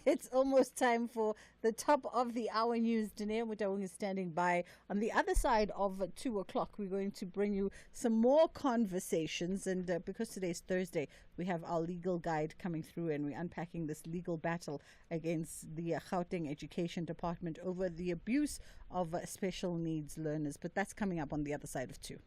A: It's almost time for the top of the hour news. Danae Mutawung is standing by. On the other side of 2 o'clock, we're going to bring you some more conversations. And because today's Thursday, we have our legal guide coming through, and we're unpacking this legal battle against the Gauteng Education Department over the abuse of special needs learners. But that's coming up on the other side of 2.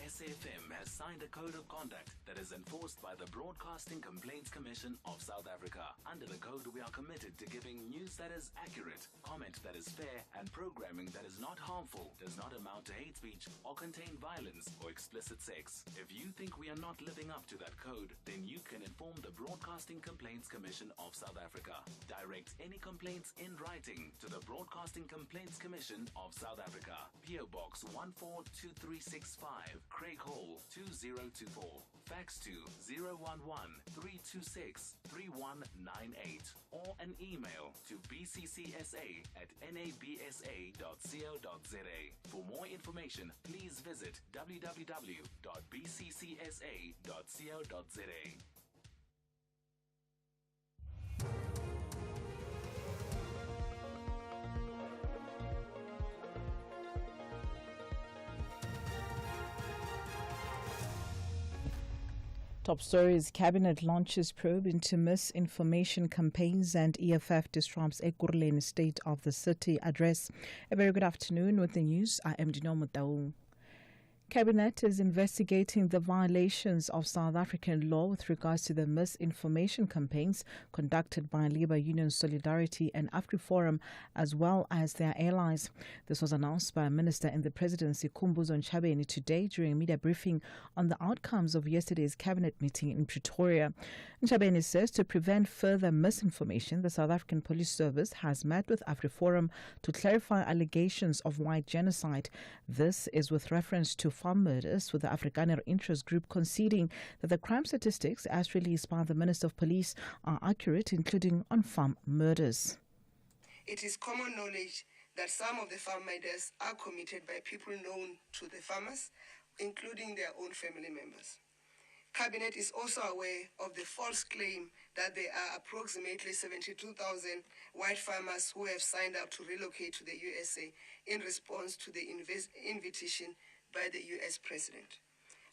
C: SAFM has signed a code of conduct that is enforced by the Broadcasting Complaints Commission of South Africa. Under the code, we are committed to giving news that is accurate, comment that is fair, and programming that is not harmful, does not amount to hate speech, or contain violence or explicit sex. If you think we are not living up to that code, then you can inform the Broadcasting Complaints Commission of South Africa. Direct any complaints in writing to the Broadcasting Complaints Commission of South Africa. PO Box 142365, Craig Hall 2024. Fax to 011-326-3198 or an email to bccsa@nabsa.co.za. For more information, please visit www.bccsa.co.za.
E: Top stories: Cabinet launches probe into misinformation campaigns, and EFF disrupts Ekurhuleni State of the City address. A very good afternoon with the news. I am Dino Mutaung. Cabinet is investigating the violations of South African law with regards to the misinformation campaigns conducted by Labour Union Solidarity and AfriForum, as well as their allies. This was announced by a minister in the presidency, Khumbudzo Ntshavheni, today during a media briefing on the outcomes of yesterday's cabinet meeting in Pretoria. Ntshavheni says to prevent further misinformation, the South African Police Service has met with AfriForum to clarify allegations of white genocide. This is with reference to farm murders, with the Afrikaner Interest Group conceding that the crime statistics as released by the Minister of Police are accurate, including on farm murders.
P: It is common knowledge that some of the farm murders are committed by people known to the farmers, including their own family members. Cabinet is also aware of the false claim that there are approximately 72,000 white farmers who have signed up to relocate to the USA in response to the invitation by the US President.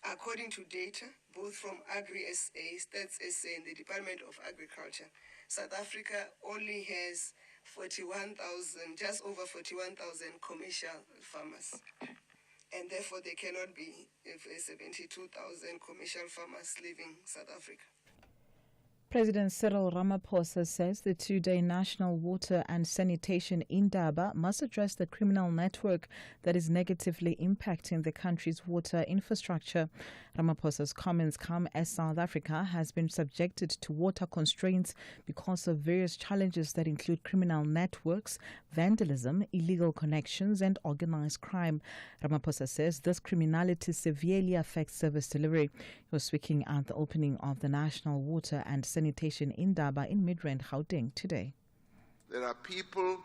P: According to data, both from Agri-SA, Stats SA, and the Department of Agriculture, South Africa only has just over 41,000 commercial farmers. And therefore, there cannot be 72,000 commercial farmers leaving South Africa.
E: President Cyril Ramaphosa says the two-day National Water and Sanitation Indaba must address the criminal network that is negatively impacting the country's water infrastructure. Ramaphosa's comments come as South Africa has been subjected to water constraints because of various challenges that include criminal networks, vandalism, illegal connections, and organized crime. Ramaphosa says this criminality severely affects service delivery. He was speaking at the opening of the National Water and Sanitation Indaba in Midrand, Gauteng today.
Q: There are people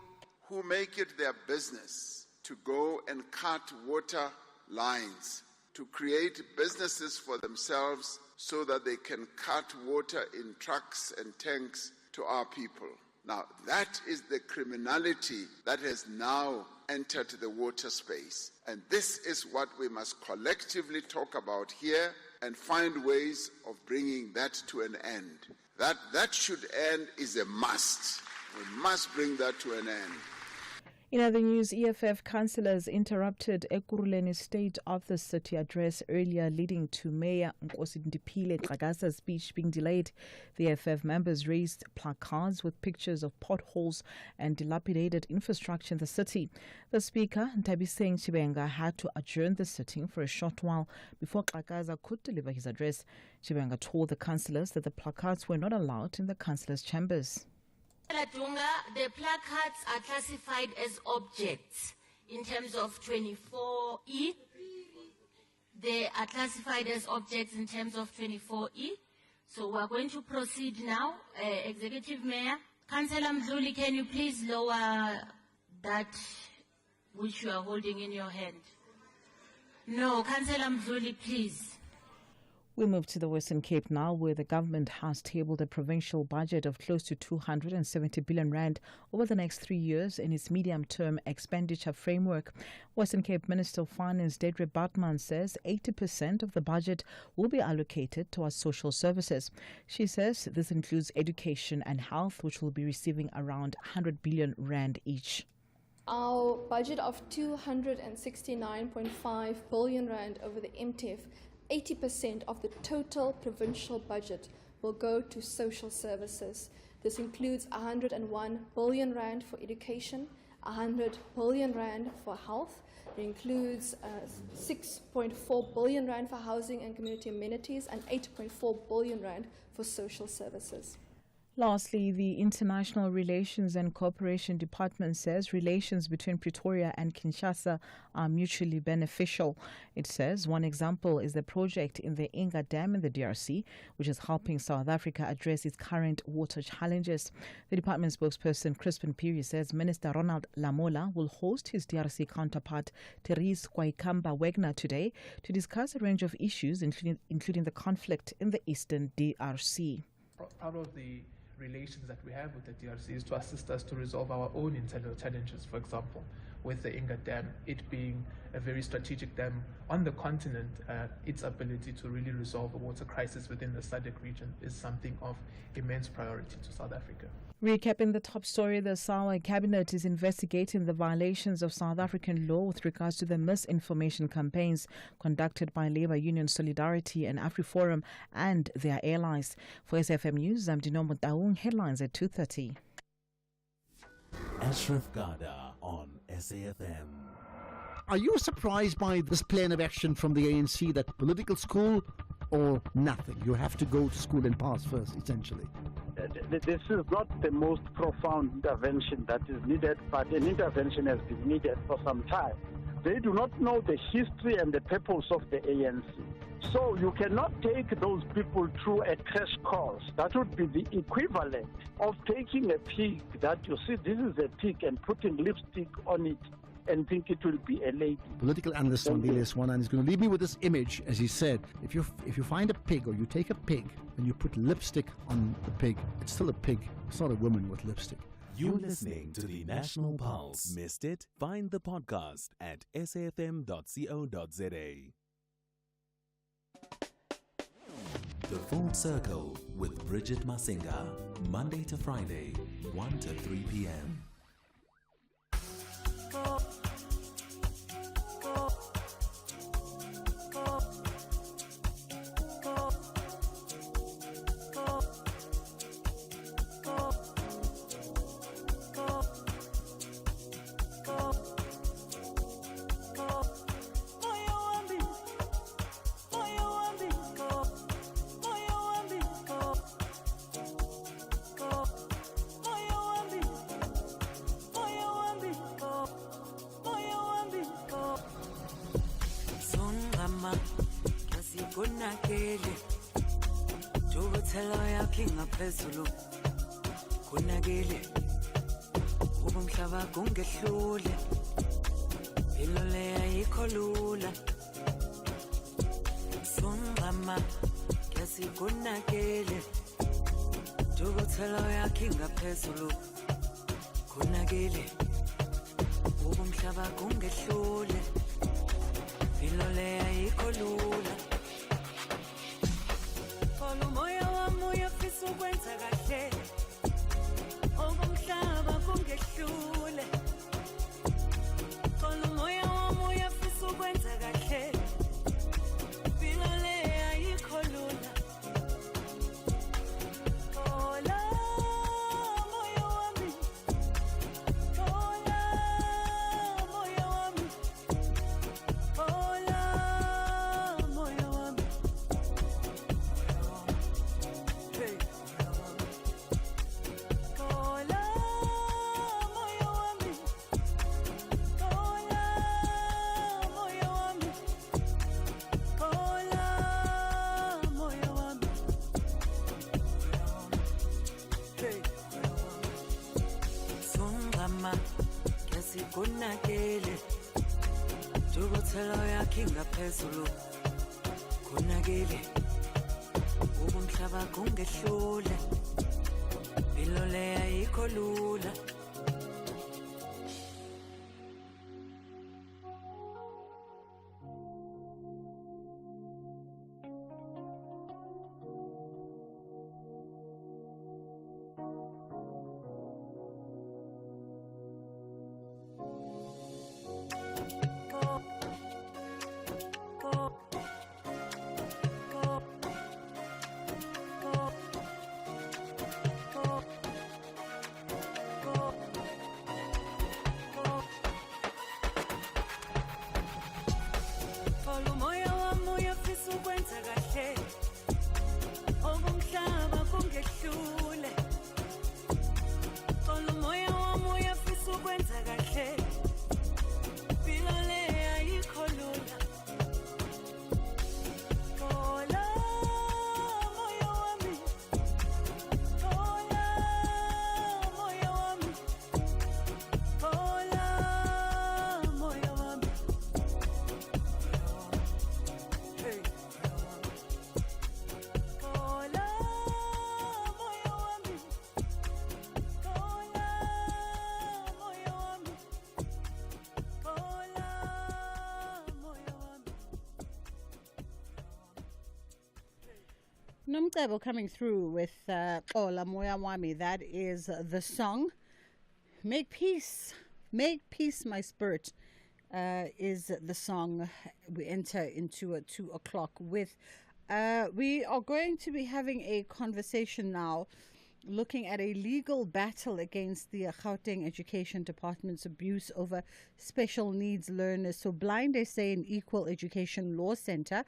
Q: who make it their business to go and cut water lines, to create businesses for themselves so that they can cut water in trucks and tanks to our people. Now, that is the criminality that has now entered the water space. And this is what we must collectively talk about here and find ways of bringing that to an end. That should end is a must. We must bring that to an end.
E: In other news, EFF councillors interrupted Ekurhuleni State of the City address earlier, leading to Mayor Nkosi Ndiphile Xagasa's speech being delayed. The EFF members raised placards with pictures of potholes and dilapidated infrastructure in the city. The Speaker, Ntabiseng Chibenga, had to adjourn the sitting for a short while before Xagasa could deliver his address. Chibenga told the councillors that the placards were not allowed in the councillors' chambers.
R: The placards are classified as objects in terms of 24E. They are classified as objects in terms of 24E. So we are going to proceed now. Executive Mayor, Councillor Mdluli, can you please lower that which you are holding in your hand? No, Councillor Mdluli, please.
E: We move to the Western Cape now, where the government has tabled a provincial budget of close to 270 billion rand over the next 3 years in its medium-term expenditure framework. Western Cape Minister of Finance Dedre Bartman says 80% of the budget will be allocated towards social services. She says this includes education and health, which will be receiving around 100 billion rand each.
S: Our budget of 269.5 billion rand over the MTF, 80% of the total provincial budget will go to social services. This includes 101 billion rand for education, 100 billion rand for health. It includes 6.4 billion rand for housing and community amenities and 8.4 billion rand for social services.
E: Lastly, the International Relations and Cooperation Department says relations between Pretoria and Kinshasa are mutually beneficial. It says one example is the project in the Inga Dam in the DRC, which is helping South Africa address its current water challenges. The department spokesperson Crispin Piri says Minister Ronald Lamola will host his DRC counterpart Therese Kwaikamba Wegner today to discuss a range of issues, including the conflict in the eastern DRC.
T: Part of the relations that we have with the DRC is to assist us to resolve our own internal challenges. For example, with the Inga Dam, it being a very strategic dam on the continent, its ability to really resolve a water crisis within the SADC region is something of immense priority to South Africa.
E: Recapping the top story, the SAWA cabinet is investigating the violations of South African law with regards to the misinformation campaigns conducted by Labour Union Solidarity and AfriForum and their allies. For SFM News, I'm Dinomo Taung. Headlines at 2:30.
C: Ashraf Garda on SAFM.
U: Are you surprised by this plan of action from the ANC, that political school or nothing? You have to go to school and pass first, essentially.
V: This is not the most profound intervention that is needed, but an intervention has been needed for some time. They do not know the history and the purpose of the ANC. So you cannot take those people through a crash course. That would be the equivalent of taking a pig that you see, this is a pig, and putting lipstick on it and think it will be a lady.
U: Political analyst Wandile Swanan is going to leave me with this image, as he said. If you find a pig, or you take a pig and you put lipstick on the pig, it's still a pig. It's not a woman with lipstick.
C: You're listening to the National Pulse. Missed it? Find the podcast at safm.co.za. The Full Circle with Bridget Masinga, Monday to Friday, 1 to 3 p.m.
D: Kasikunakele Tubuthelo yakho ingaphezulu Kunakele Ubumhlaba kungehlule Impilo le ayikho lula Sungama Kasikunakele Tubuthelo yakho ingaphezulu Kunakele Ubumhlaba kungehlule Impilo le ayikho lula Folo moya wami uyafisa ukwenza kahle Ubumhlaba kungehlule Folo moya wami uyafisa ukwenza kahle Impilo le ayikho lula Hola moya wami Hola moya wami Hola moya wami Hey Hola moya wami Hola moya wami Hola moya wami Hey Sungama Kasikunakele Tubuthelo yakho ingaphezulu Kunakele Ubumhlaba kungehlule Impilo le ayikho lula Folo moya wami uyafisa ukwenza kahle Ubumhlaba kungehlule Folo moya wami uyafisa ukwenza kahle Impilo le ayikho lula Hola moya wami Hola moya wami Hola moya wami Hey Hola moya wami Hola moya wami Hola moya wami
A: Nomcebo coming through with Ola Moya Wami. That is the song. Make peace, my spirit, is the song we enter into 2 o'clock with. We are going to be having a conversation now looking at a legal battle against the Gauteng Education Department's abuse over special needs learners. So Blind SA and Equal Education Law Center,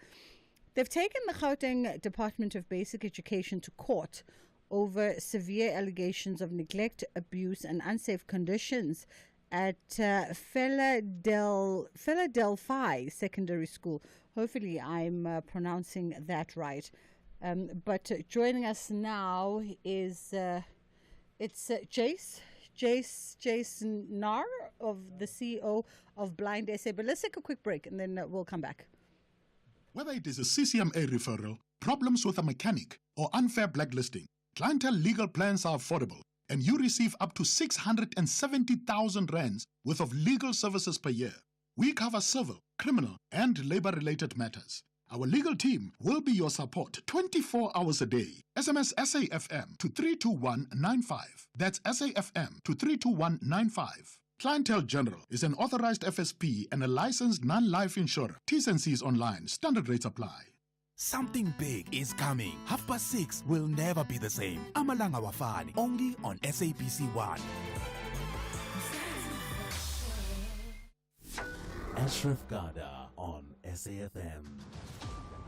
A: they've taken the Gauteng Department of Basic Education to court over severe allegations of neglect, abuse and unsafe conditions at Philadelphia Secondary School. Hopefully I'm pronouncing that right. But joining us now is it's Jason Nar, of the CEO of Blind SA. But let's take a quick break and then we'll come back.
B: Whether it is a CCMA referral, problems with a mechanic, or unfair blacklisting, clientele legal plans are affordable, and you receive up to 670,000 rands worth of legal services per year. We cover civil, criminal, and labor-related matters. Our legal team will be your support 24 hours a day. SMS SAFM to 32195. That's SAFM to 32195. Clientele General is an authorized FSP and a licensed non-life insurer. T's and C's online. Standard rates apply.
G: Something big is coming. 6:30 will never be the same. Amalanga Wafani, only on SABC 1.
W: Ashraf Garda on SAFM.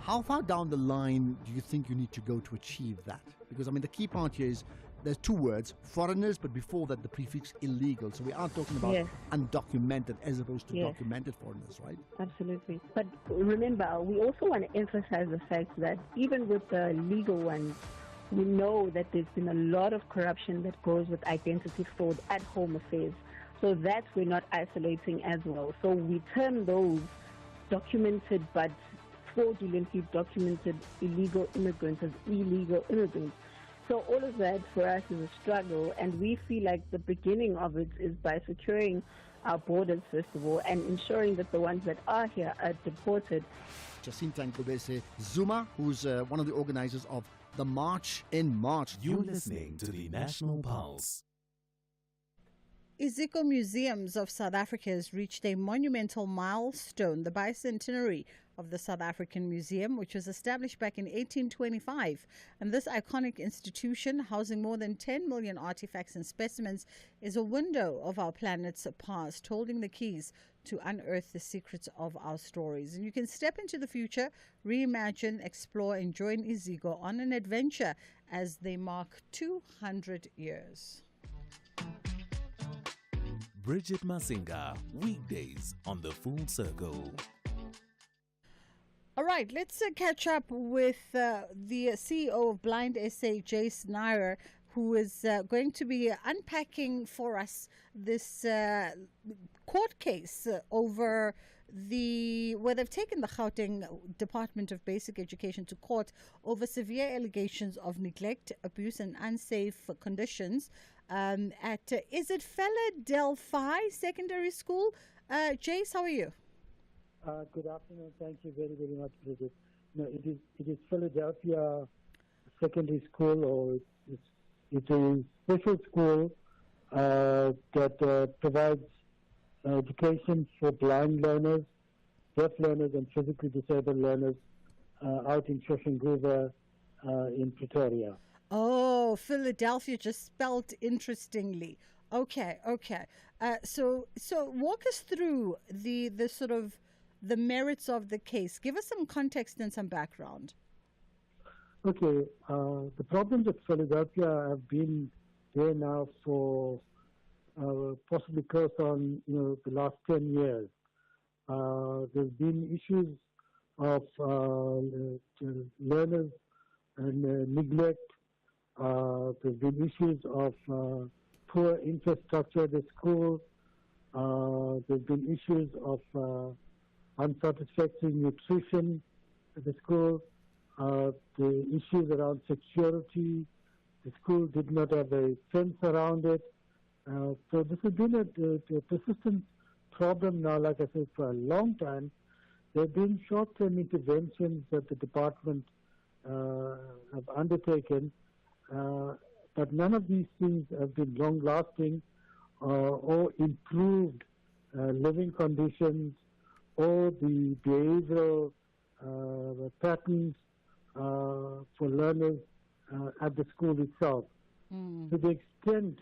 U: How far down the line do you think you need to go to achieve that? Because, I mean, the key part here is there's two words, foreigners, but before that the prefix illegal. So we are talking about
H: Yes.
U: undocumented as opposed to
H: Yes.
U: documented foreigners, right?
H: Absolutely. But remember, we also want to emphasize the fact that even with the legal ones, we know that there's been a lot of corruption that goes with identity fraud at Home Affairs. So that we're not isolating as well. So we term those documented but fraudulently documented illegal immigrants as illegal immigrants. So all of that for us is a struggle, and we feel like the beginning of it is by securing our borders, first of all, and ensuring that the ones that are here are deported.
U: Jacinta Nkobese Zuma, who's one of the organizers of the March in March.
W: You're listening to the National Pulse.
A: Iziko Museums of South Africa has reached a monumental milestone, the bicentenary of the South African Museum, which was established back in 1825. And this iconic institution, housing more than 10 million artifacts and specimens, is a window of our planet's past, holding the keys to unearth the secrets of our stories. And you can step into the future, reimagine, explore, and join Iziko on an adventure as they mark 200 years.
W: Bridget Masinga, weekdays on The Full Circle.
A: All right, let's catch up with the CEO of Blind SA, Jace Nair, who is going to be unpacking for us this court case over where they've taken the Gauteng Department of Basic Education to court over severe allegations of neglect, abuse, and unsafe conditions at, is it Philadelphia Secondary School? Jace, how are you?
I: Good afternoon. Thank you very, very much, Bridget. No, it is Philadelphia Secondary School, or it's a special school that provides education for blind learners, deaf learners, and physically disabled learners out in Shoshanguva in Pretoria.
A: Oh, Philadelphia, just spelled interestingly. Okay. So walk us through the sort of the merits of the case. Give us some context and some background.
I: Okay, the problems at Philadelphia have been there now for possibly close on the last 10 years. There's been issues of learners and neglect. There's been issues of poor infrastructure at the school. There's been issues of unsatisfactory nutrition at the school. The issues around security. The school did not have a fence around it. So this has been a persistent problem now, like I said, for a long time. There have been short-term interventions that the department have undertaken, but none of these things have been long-lasting or improved living conditions or the behavioral patterns for learners at the school itself. To the extent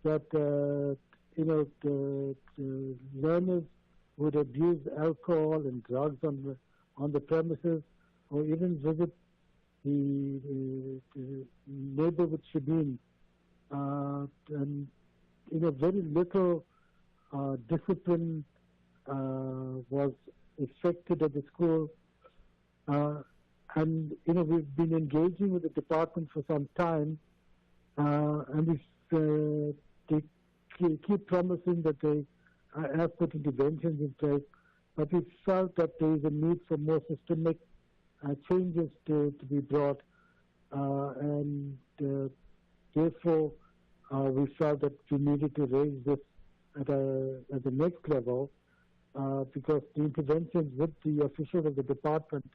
I: that the learners would abuse alcohol and drugs on the premises, or even visit the neighborhood shebeen, and very little discipline was affected at the school. And we've been engaging with the department for some time, and they keep promising that they have put interventions in place, but we felt that there is a need for more systemic changes to be brought, and therefore we felt that we needed to raise this at the next level, because the interventions with the officials of the department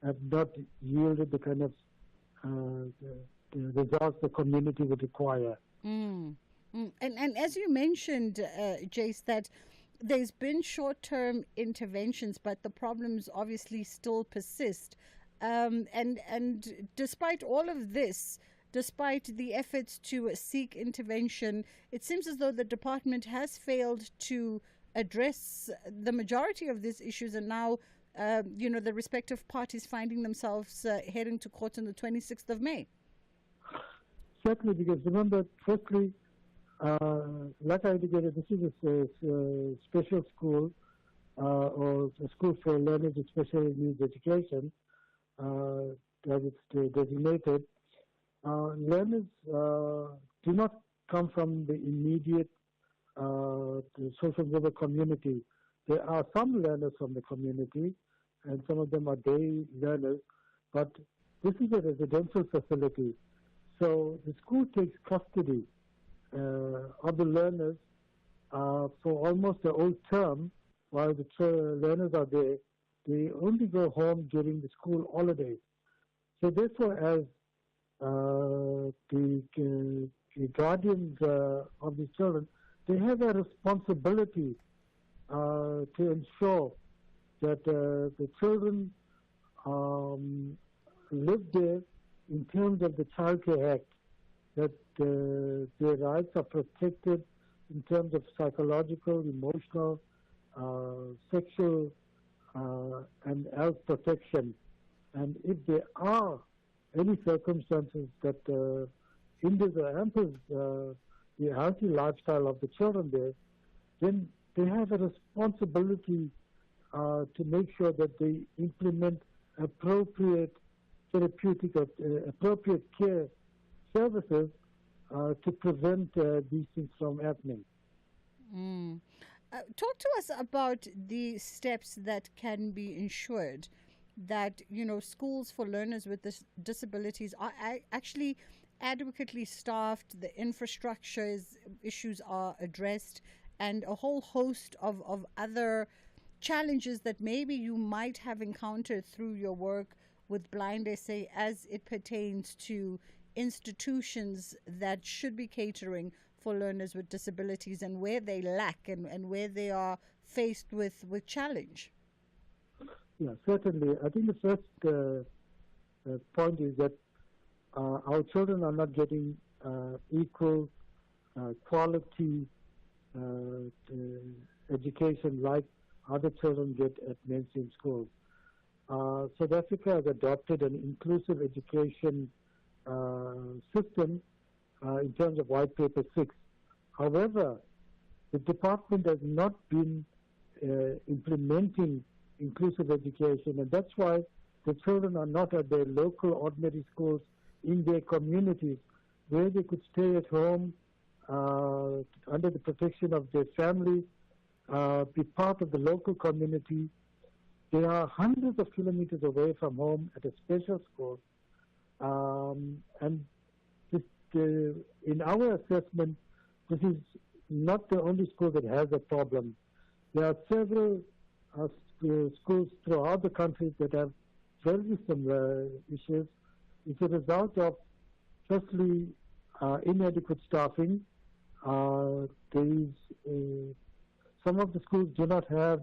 I: have not yielded the kind of the results the community would require.
A: And as you mentioned, Jace, that there's been short-term interventions, but the problems obviously still persist. And despite all of this, despite the efforts to seek intervention, it seems as though the department has failed to address the majority of these issues, and now the respective parties finding themselves heading to court on the 26th of May.
I: Certainly, because remember, firstly, like I indicated, this is a special school or a school for learners with special needs education, as it's designated. Learners do not come from the immediate the social global community. There are some learners from the community, and some of them are day learners, but this is a residential facility. So the school takes custody of the learners for almost the whole term while the learners are there. They only go home during the school holidays. So therefore, as the guardians of the children, they have a responsibility to ensure that the children live there in terms of the Child Care Act, that their rights are protected in terms of psychological, emotional, sexual, and health protection. And if there are any circumstances that hinders or hampers the healthy lifestyle of the children there, then they have a responsibility to make sure that they implement appropriate therapeutic or appropriate care services to prevent these things from happening.
A: Talk to us about the steps that can be ensured that, you know, schools for learners with disabilities are actually adequately staffed, the infrastructure issues are addressed, and a whole host of other challenges that maybe you might have encountered through your work with Blind SA as it pertains to institutions that should be catering for learners with disabilities and where they lack and where they are faced with challenge.
I: Yeah, certainly. I think the first point is that our children are not getting equal quality education like other children get at mainstream schools. South Africa has adopted an inclusive education system in terms of White Paper 6. However, the department has not been implementing inclusive education, and that's why the children are not at their local ordinary schools in their communities where they could stay at home under the protection of their family, be part of the local community. They are hundreds of kilometers away from home at a special school. And this, in our assessment, this is not the only school that has a problem. There are several schools throughout the country that have very similar issues. It's a result of, firstly, inadequate staffing. Some of the schools do not have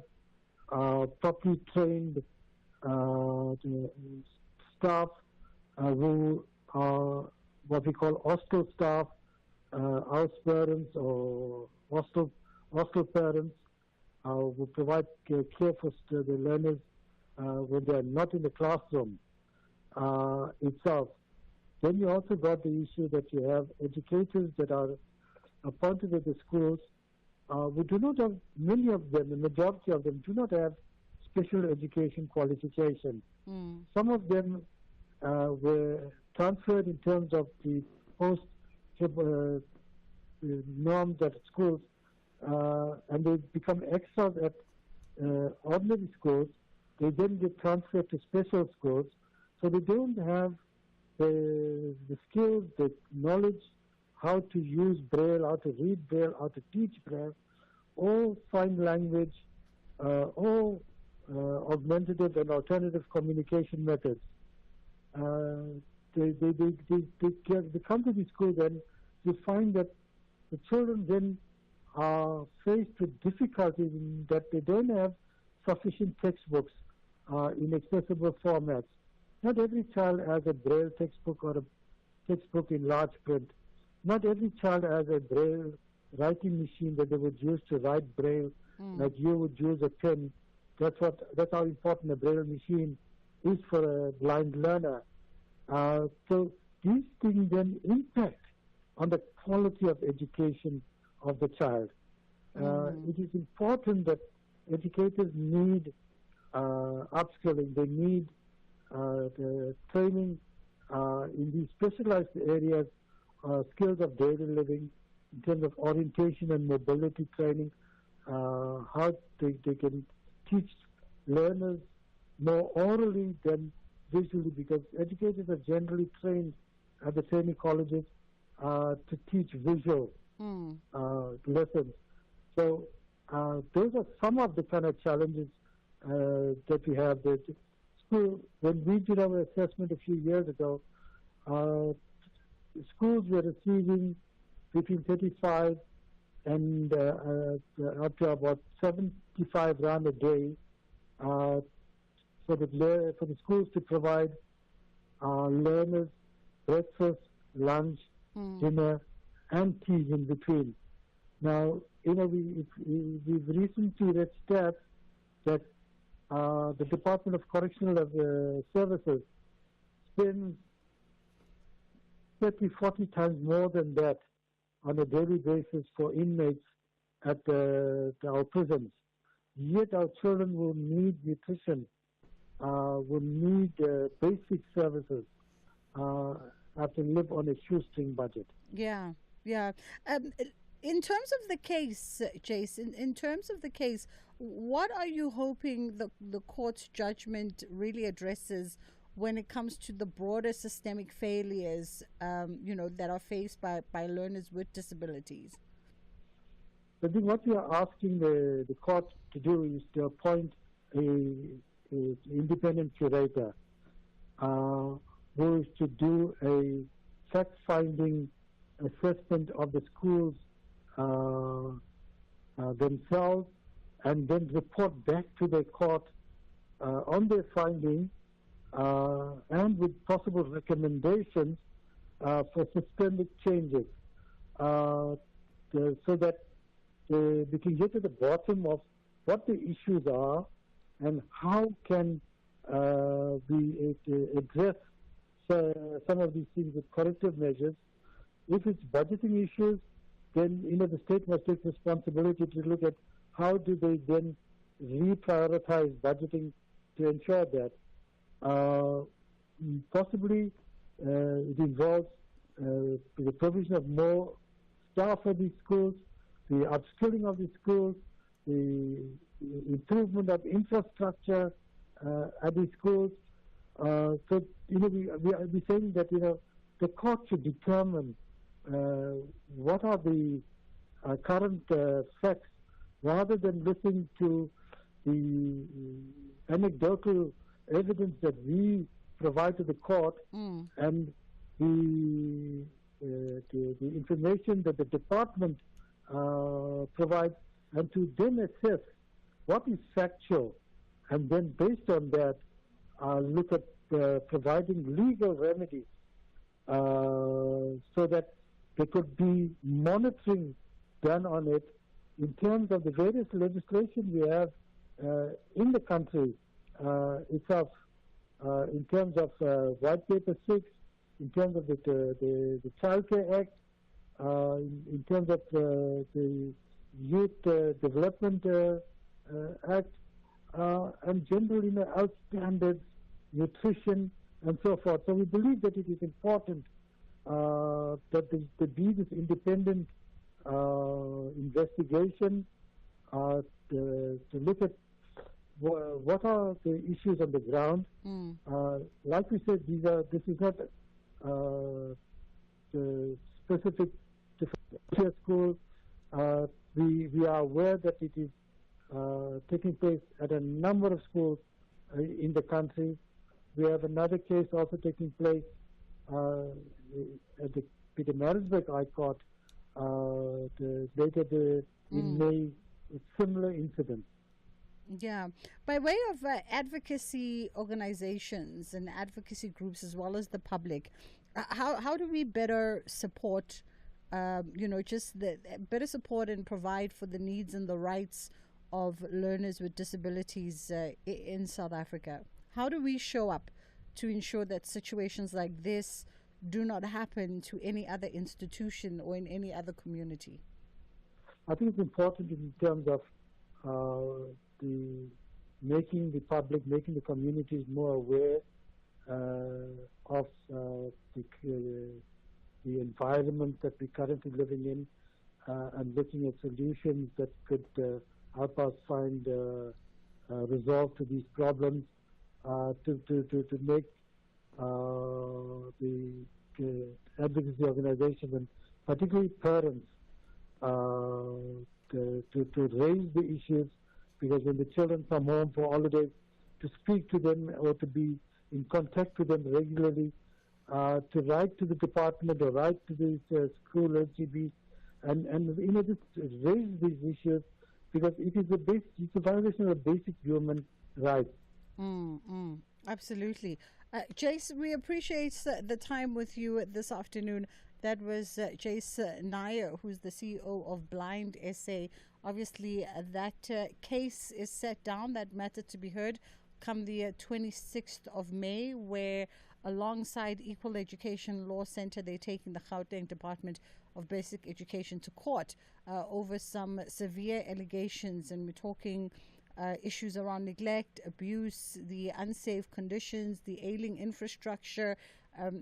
I: properly trained staff who are what we call hostel staff, house parents or hostel parents who provide care for the learners when they are not in the classroom itself. Then you also got the issue that you have educators that are appointed at the schools. We do not have, many of them, the majority of them, do not have special education qualification. Some of them were transferred in terms of the post norms at schools, and they become extras at ordinary schools. They then get transferred to special schools, so they don't have the skills, the knowledge, how to use Braille, how to read Braille, how to teach Braille, or sign language, or augmentative and alternative communication methods. They come to the school, then you find that the children then are faced with difficulties in that they don't have sufficient textbooks in accessible formats. Not every child has a Braille textbook or a textbook in large print. Not every child has a Braille writing machine that they would use to write Braille, like you would use a pen. That's how important a Braille machine is for a blind learner. So these things then impact on the quality of education of the child. It is important that educators need upskilling. They need the training in these specialized areas, skills of daily living, in terms of orientation and mobility training, how they can teach learners more orally than visually, because educators are generally trained at the training colleges to teach visual lessons. So those are some of the kind of challenges that we have. The school, when we did our assessment a few years ago, schools were receiving between 35 and up to about 75 rand a day for the schools to provide learners breakfast, lunch, dinner, and tea in between. Now, we've recently read stats that the Department of Correctional Services spends 30, 40 times more than that on a daily basis for inmates at our prisons. Yet our children will need nutrition, will need basic services, have to live on a shoestring budget.
A: Yeah. In terms of the case, Jason, in terms of the case, what are you hoping the court's judgment really addresses when it comes to the broader systemic failures, that are faced by learners with disabilities?
I: I think what we are asking the court to do is to appoint an independent curator who is to do a fact-finding assessment of the schools themselves, and then report back to the court on their findings and with possible recommendations for systemic changes, so that we can get to the bottom of what the issues are and how can we address some of these things with corrective measures. If it's budgeting issues, then the state must take responsibility to look at how do they then reprioritize budgeting to ensure that. Possibly it involves the provision of more staff for these schools, the upskilling of these schools, the improvement of infrastructure at these schools. So we are saying that the court should determine what are the current facts, rather than listening to the anecdotal evidence that we provide to the court and the information that the department provides, and to then assess what is factual, and then based on that look at providing legal remedies so that there could be monitoring done on it in terms of the various legislation we have in the country itself, in terms of White Paper 6, in terms of the Child Care Act, in terms of the Youth Development Act, and generally health standards, nutrition, and so forth. So we believe that it is important that there be this independent investigation to look at what are the issues on the ground. Like we said, this is not specific to school. We are aware that it is taking place at a number of schools in the country. We have another case also taking place at the Pietermaritzburg High Court later in May, with similar incidents.
A: Yeah. By way of advocacy organizations and advocacy groups, as well as the public, how do we better support, just better support and provide for the needs and the rights of learners with disabilities in South Africa? How do we show up to ensure that situations like this do not happen to any other institution or in any other community?
I: I think it's important in terms of making the communities more aware of the environment that we're currently living in, and looking at solutions that could help us find resolve to these problems, to make the advocacy organizations and particularly parents to raise the issues, because when the children come home for holidays, to speak to them or to be in contact with them regularly, to write to the department or write to the school LGBs, and just raise these issues, because it's a violation of basic human rights.
A: Absolutely. Jace, we appreciate the time with you this afternoon. That was Jace Nair, who's the CEO of Blind SA. Obviously, that case is set down, that matter to be heard, come the 26th of May, where alongside Equal Education Law Centre, they're taking the Gauteng Department of Basic Education to court over some severe allegations. And we're talking issues around neglect, abuse, the unsafe conditions, the ailing infrastructure.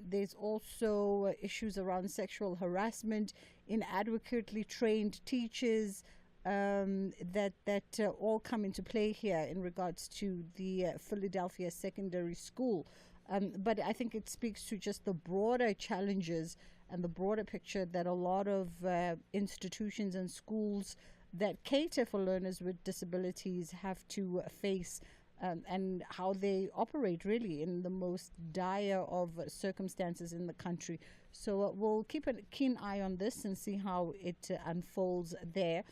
A: There's also issues around sexual harassment, inadequately trained teachers, that all come into play here in regards to the Philadelphia Secondary School. But I think it speaks to just the broader challenges and the broader picture that a lot of institutions and schools that cater for learners with disabilities have to face, and how they operate really in the most dire of circumstances in the country. So we'll keep a keen eye on this and see how it unfolds there.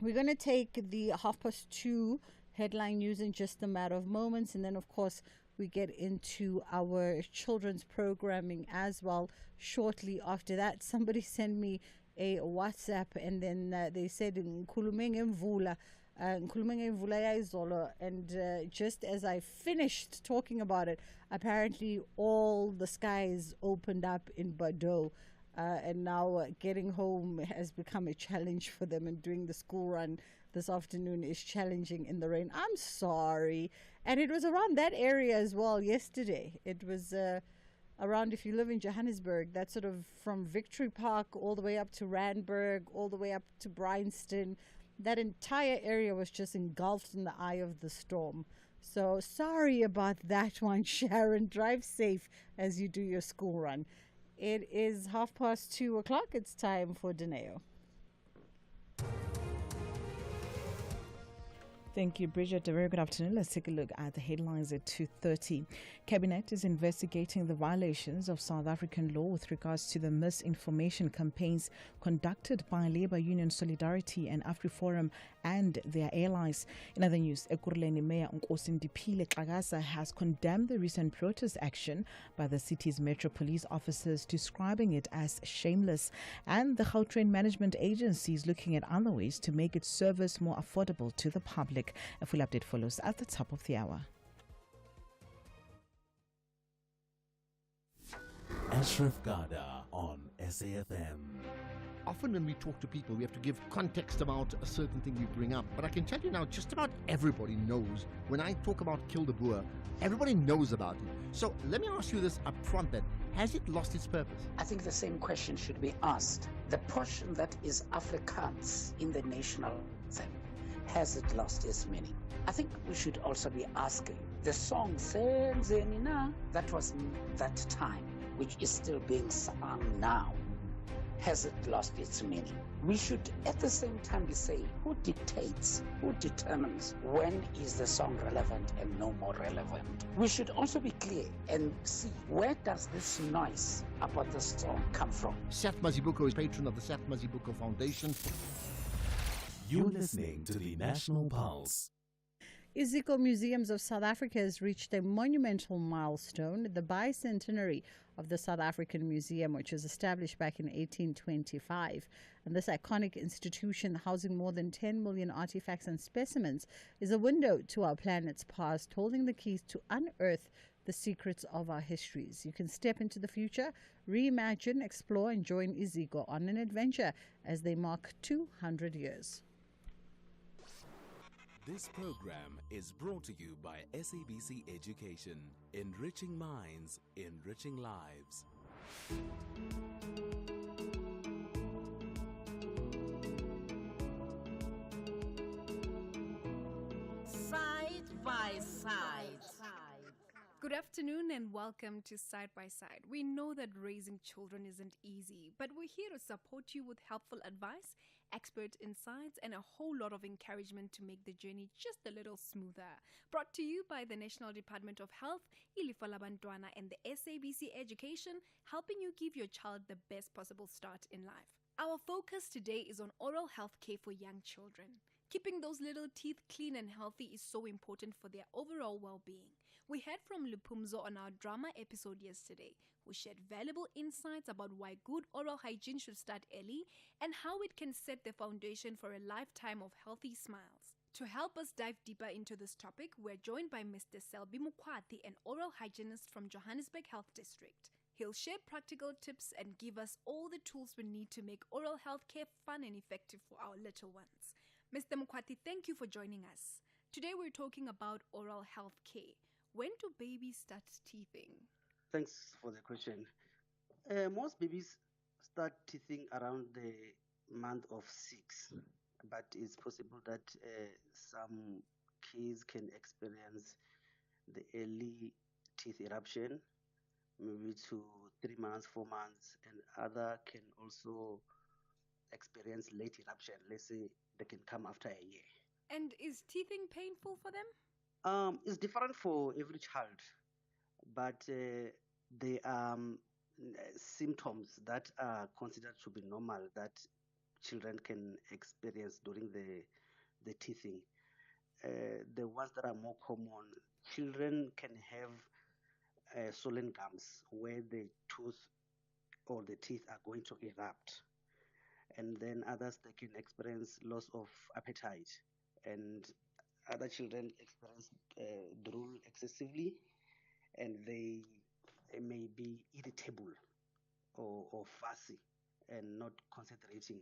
A: We're going to take the 2:30 headline news in just a matter of moments, and then of course we get into our children's programming as well shortly after that. Somebody sent me a WhatsApp, and then they said "Nkhulume ngemvula, nkhulume ngemvula yayizolo," and just as I finished talking about it, apparently all the skies opened up in Bordeaux. And now getting home has become a challenge for them, and doing the school run this afternoon is challenging in the rain. I'm sorry. And it was around that area as well yesterday. It was around, if you live in Johannesburg, that's sort of from Victory Park all the way up to Randburg, all the way up to Bryanston. That entire area was just engulfed in the eye of the storm. So sorry about that one, Sharon. Drive safe as you do your school run. It is 2:30. It's time for Dineo.
E: Thank you, Bridget. A very good afternoon. Let's take a look at the headlines at 2:30. Cabinet is investigating the violations of South African law with regards to the misinformation campaigns conducted by Labour Union Solidarity and AfriForum and their allies. In other news, Ekurhuleni Mayor Nkosindiphile Xakasa has condemned the recent protest action by the city's Metro Police officers, describing it as shameless. And the Gautrain Management Agency is looking at other ways to make its service more affordable to the public. A full update follows at the top of the hour.
W: Ashraf Garda on SAFM.
U: Often when we talk to people, we have to give context about a certain thing we bring up. But I can tell you now, just about everybody knows. When I talk about Kill the Boer, everybody knows about it. So let me ask you this up front then. Has it lost its purpose?
F: I think the same question should be asked. The portion that is Afrikaans in the national anthem, has it lost its meaning? I think we should also be asking, the song Senzeni Na, that was that time, which is still being sung now, has it lost its meaning? We should at the same time be saying, who dictates, who determines when is the song relevant and no more relevant? We should also be clear and see, where does this noise about the song come from?
U: Seth Mazibuko is patron of the Seth Mazibuko Foundation.
W: You're listening to the National Pulse.
A: Iziko Museums of South Africa has reached a monumental milestone, the bicentenary of the South African Museum, which was established back in 1825. And this iconic institution, housing more than 10 million artifacts and specimens, is a window to our planet's past, holding the keys to unearth the secrets of our histories. You can step into the future, reimagine, explore, and join Iziko on an adventure as they mark 200 years.
W: This program is brought to you by SABC Education, enriching minds, enriching lives.
J: Side by Side.
L: Good afternoon and welcome to Side by Side. We know that raising children isn't easy, but we're here to support you with helpful advice, expert insights, and a whole lot of encouragement to make the journey just a little smoother. Brought to you by the National Department of Health, Ilifa la Bantwana, and the SABC Education, helping you give your child the best possible start in life. Our focus today is on oral health care for young children. Keeping those little teeth clean and healthy is so important for their overall well-being. We heard from Lupumzo on our drama episode yesterday, who shared valuable insights about why good oral hygiene should start early and how it can set the foundation for a lifetime of healthy smiles. To help us dive deeper into this topic, we're joined by Mr. Selby Mukwati, an oral hygienist from Johannesburg Health District. He'll share practical tips and give us all the tools we need to make oral health care fun and effective for our little ones. Mr. Mukwati, thank you for joining us. Today we're talking about oral health care. When do babies start teething?
M: Thanks for the question. Most babies start teething around the month of 6, but it's possible that some kids can experience the early teeth eruption, maybe to 3 months, 4 months, and other can also experience late eruption. Let's say they can come after a year.
L: And is teething painful for them?
M: It's different for every child, but there are symptoms that are considered to be normal that children can experience during the teething. The ones that are more common, children can have swollen gums where the tooth or the teeth are going to erupt. And then others, they can experience loss of appetite. And other children experience drool excessively, and they may be irritable or fussy and not concentrating.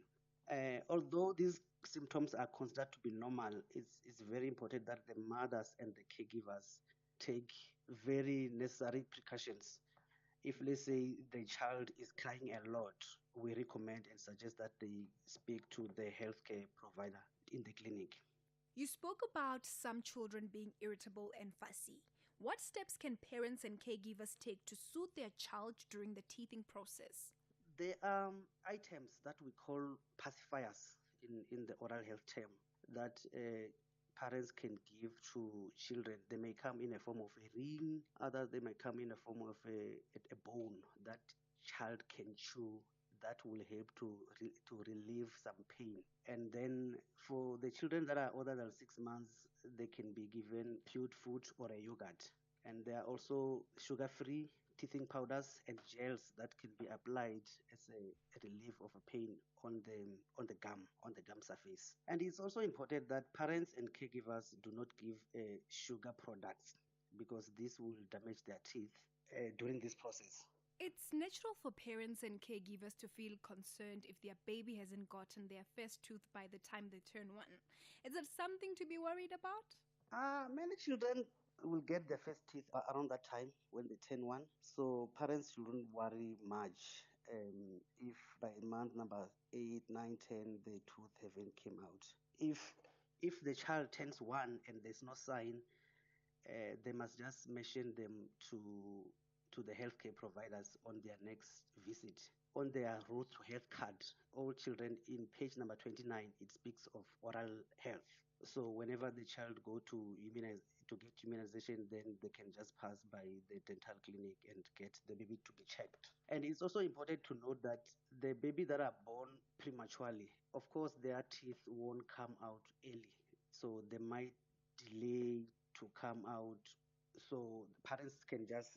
M: Although these symptoms are considered to be normal, it's very important that the mothers and the caregivers take very necessary precautions. If, let's say, the child is crying a lot, we recommend and suggest that they speak to the healthcare provider in the clinic.
L: You spoke about some children being irritable and fussy. What steps can parents and caregivers take to soothe their child during the teething process?
M: There are items that we call pacifiers in the oral health term that parents can give to children. They may come in a form of a ring, others they may come in a form of a bone that child can chew. That will help to relieve some pain. And then for the children that are older than 6 months, they can be given chewed food or a yogurt. And there are also sugar-free teething powders and gels that can be applied as a relief of a pain on the gum surface. And it's also important that parents and caregivers do not give sugar products, because this will damage their teeth during this process.
L: It's natural for parents and caregivers to feel concerned if their baby hasn't gotten their first tooth by the time they turn 1. Is it something to be worried about?
M: Many children will get their first teeth around that time when they turn 1. So parents shouldn't worry much if by month number 8, 9, 10 the tooth haven't came out. If the child turns 1 and there's no sign, they must just mention them to the healthcare providers on their next visit. On their Road to Health card, all children, in page number 29, it speaks of oral health. So whenever the child go to get immunization, then they can just pass by the dental clinic and get the baby to be checked. And it's also important to note that the baby that are born prematurely, of course, their teeth won't come out early. So they might delay to come out. So parents can just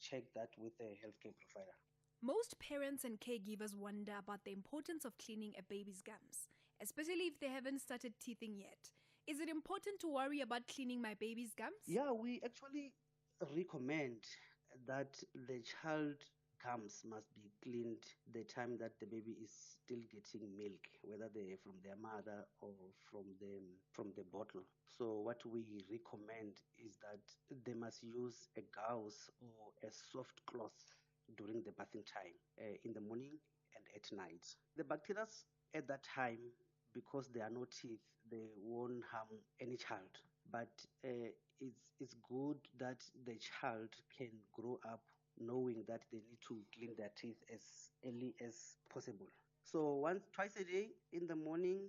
M: check that with the healthcare provider.
L: Most parents and caregivers wonder about the importance of cleaning a baby's gums, especially if they haven't started teething yet. Is it important to worry about cleaning my baby's gums?
M: Yeah, we actually recommend that the child gums must be cleaned the time that the baby is still getting milk, whether they from their mother or from the bottle. So what we recommend is that they must use a gauze or a soft cloth during the bathing time, in the morning and at night. The bacteria at that time, because there are no teeth, they won't harm any child. But it's good that the child can grow up knowing that they need to clean their teeth as early as possible. So twice a day, in the morning,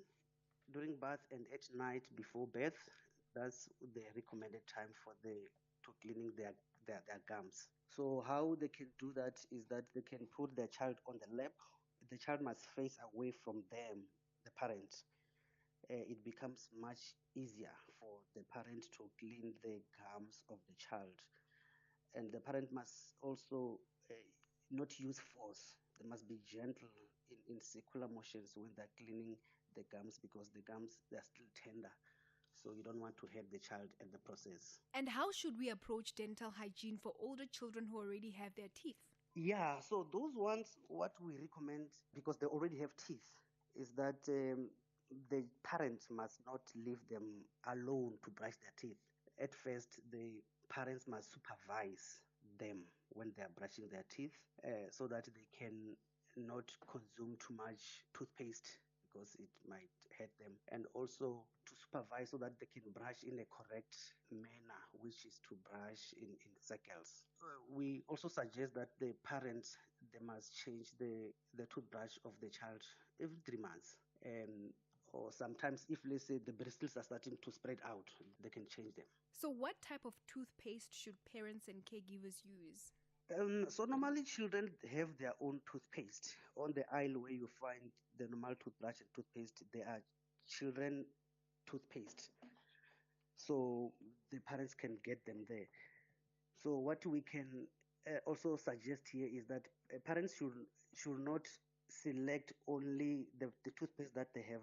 M: during bath, and at night before bed, that's the recommended time for the to cleaning their gums. So how they can do that is that they can put their child on the lap. The child must face away from them, the parent. It becomes much easier for the parent to clean the gums of the child. And the parent must also not use force. They must be gentle in circular motions when they're cleaning the gums, because the gums, they're still tender. So you don't want to hurt the child in the process.
L: And how should we approach dental hygiene for older children who already have their teeth?
M: Yeah, so those ones, what we recommend, because they already have teeth, is that the parents must not leave them alone to brush their teeth. At first, the parents must supervise them when they are brushing their teeth, so that they can not consume too much toothpaste, because it might hurt them, and also to supervise so that they can brush in a correct manner, which is to brush in circles. We also suggest that the parents, they must change the toothbrush of the child every 3 months. Or sometimes, if let's say the bristles are starting to spread out, they can change them.
L: So what type of toothpaste should parents and caregivers use?
M: So normally children have their own toothpaste. On the aisle where you find the normal toothbrush and toothpaste, they are children toothpaste. So the parents can get them there. So what we can also suggest here is that parents should not select only the toothpaste that they have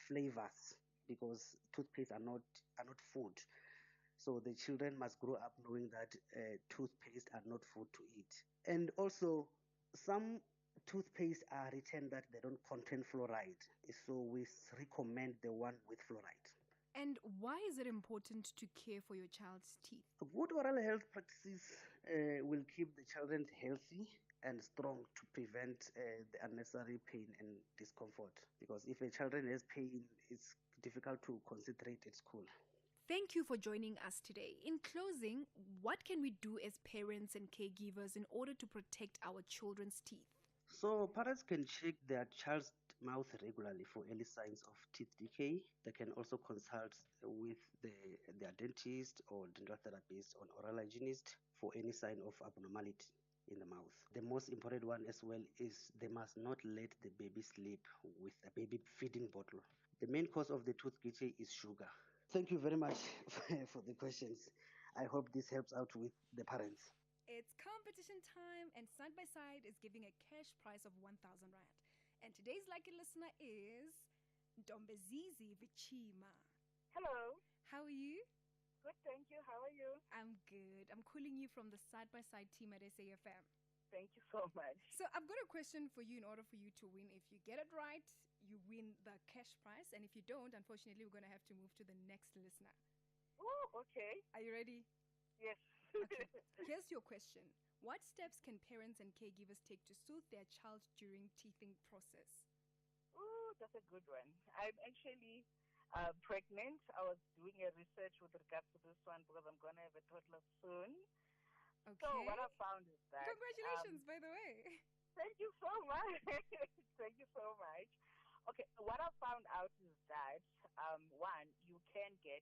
M: flavors, because toothpaste are not food. So the children must grow up knowing that toothpaste are not food to eat. And also, some toothpaste are written that they don't contain fluoride. So we recommend the one with fluoride.
L: And why is it important to care for your child's teeth?
M: Good oral health practices will keep the children healthy and strong to prevent the unnecessary pain and discomfort. Because if a child has pain, it's difficult to concentrate at school.
L: Thank you for joining us today. In closing, what can we do as parents and caregivers in order to protect our children's teeth?
M: So parents can check their child's mouth regularly for early signs of teeth decay. They can also consult with their dentist or dental therapist or oral hygienist for any sign of abnormality in the mouth. The most important one as well is they must not let the baby sleep with a baby feeding bottle. The main cause of the tooth decay is sugar. Thank you very much for the questions. I hope this helps out with the parents.
L: It's competition time, and Side by Side is giving a cash prize of 1,000 Rand. And today's lucky listener is Ntombezizi Vichima.
K: Hello.
L: How are you?
K: Good, thank you. How are you?
L: I'm good. I'm calling you from the Side by Side team at SAFM.
K: Thank you so much.
L: So I've got a question for you in order for you to win. If you get it right, you win the cash prize. And if you don't, unfortunately, we're going to have to move to the next listener.
K: Oh, okay.
L: Are you ready?
K: Yes.
L: Okay. Here's your question. What steps can parents and caregivers take to soothe their child during teething process?
K: Oh, that's a good one. I'm actually pregnant. I was doing a research with regards to this one because I'm going to have a toddler soon.
L: Okay.
K: So what I found is that...
L: Congratulations, by the way.
K: Thank you so much. Thank you so much. Okay, what I found out is that, one, you can get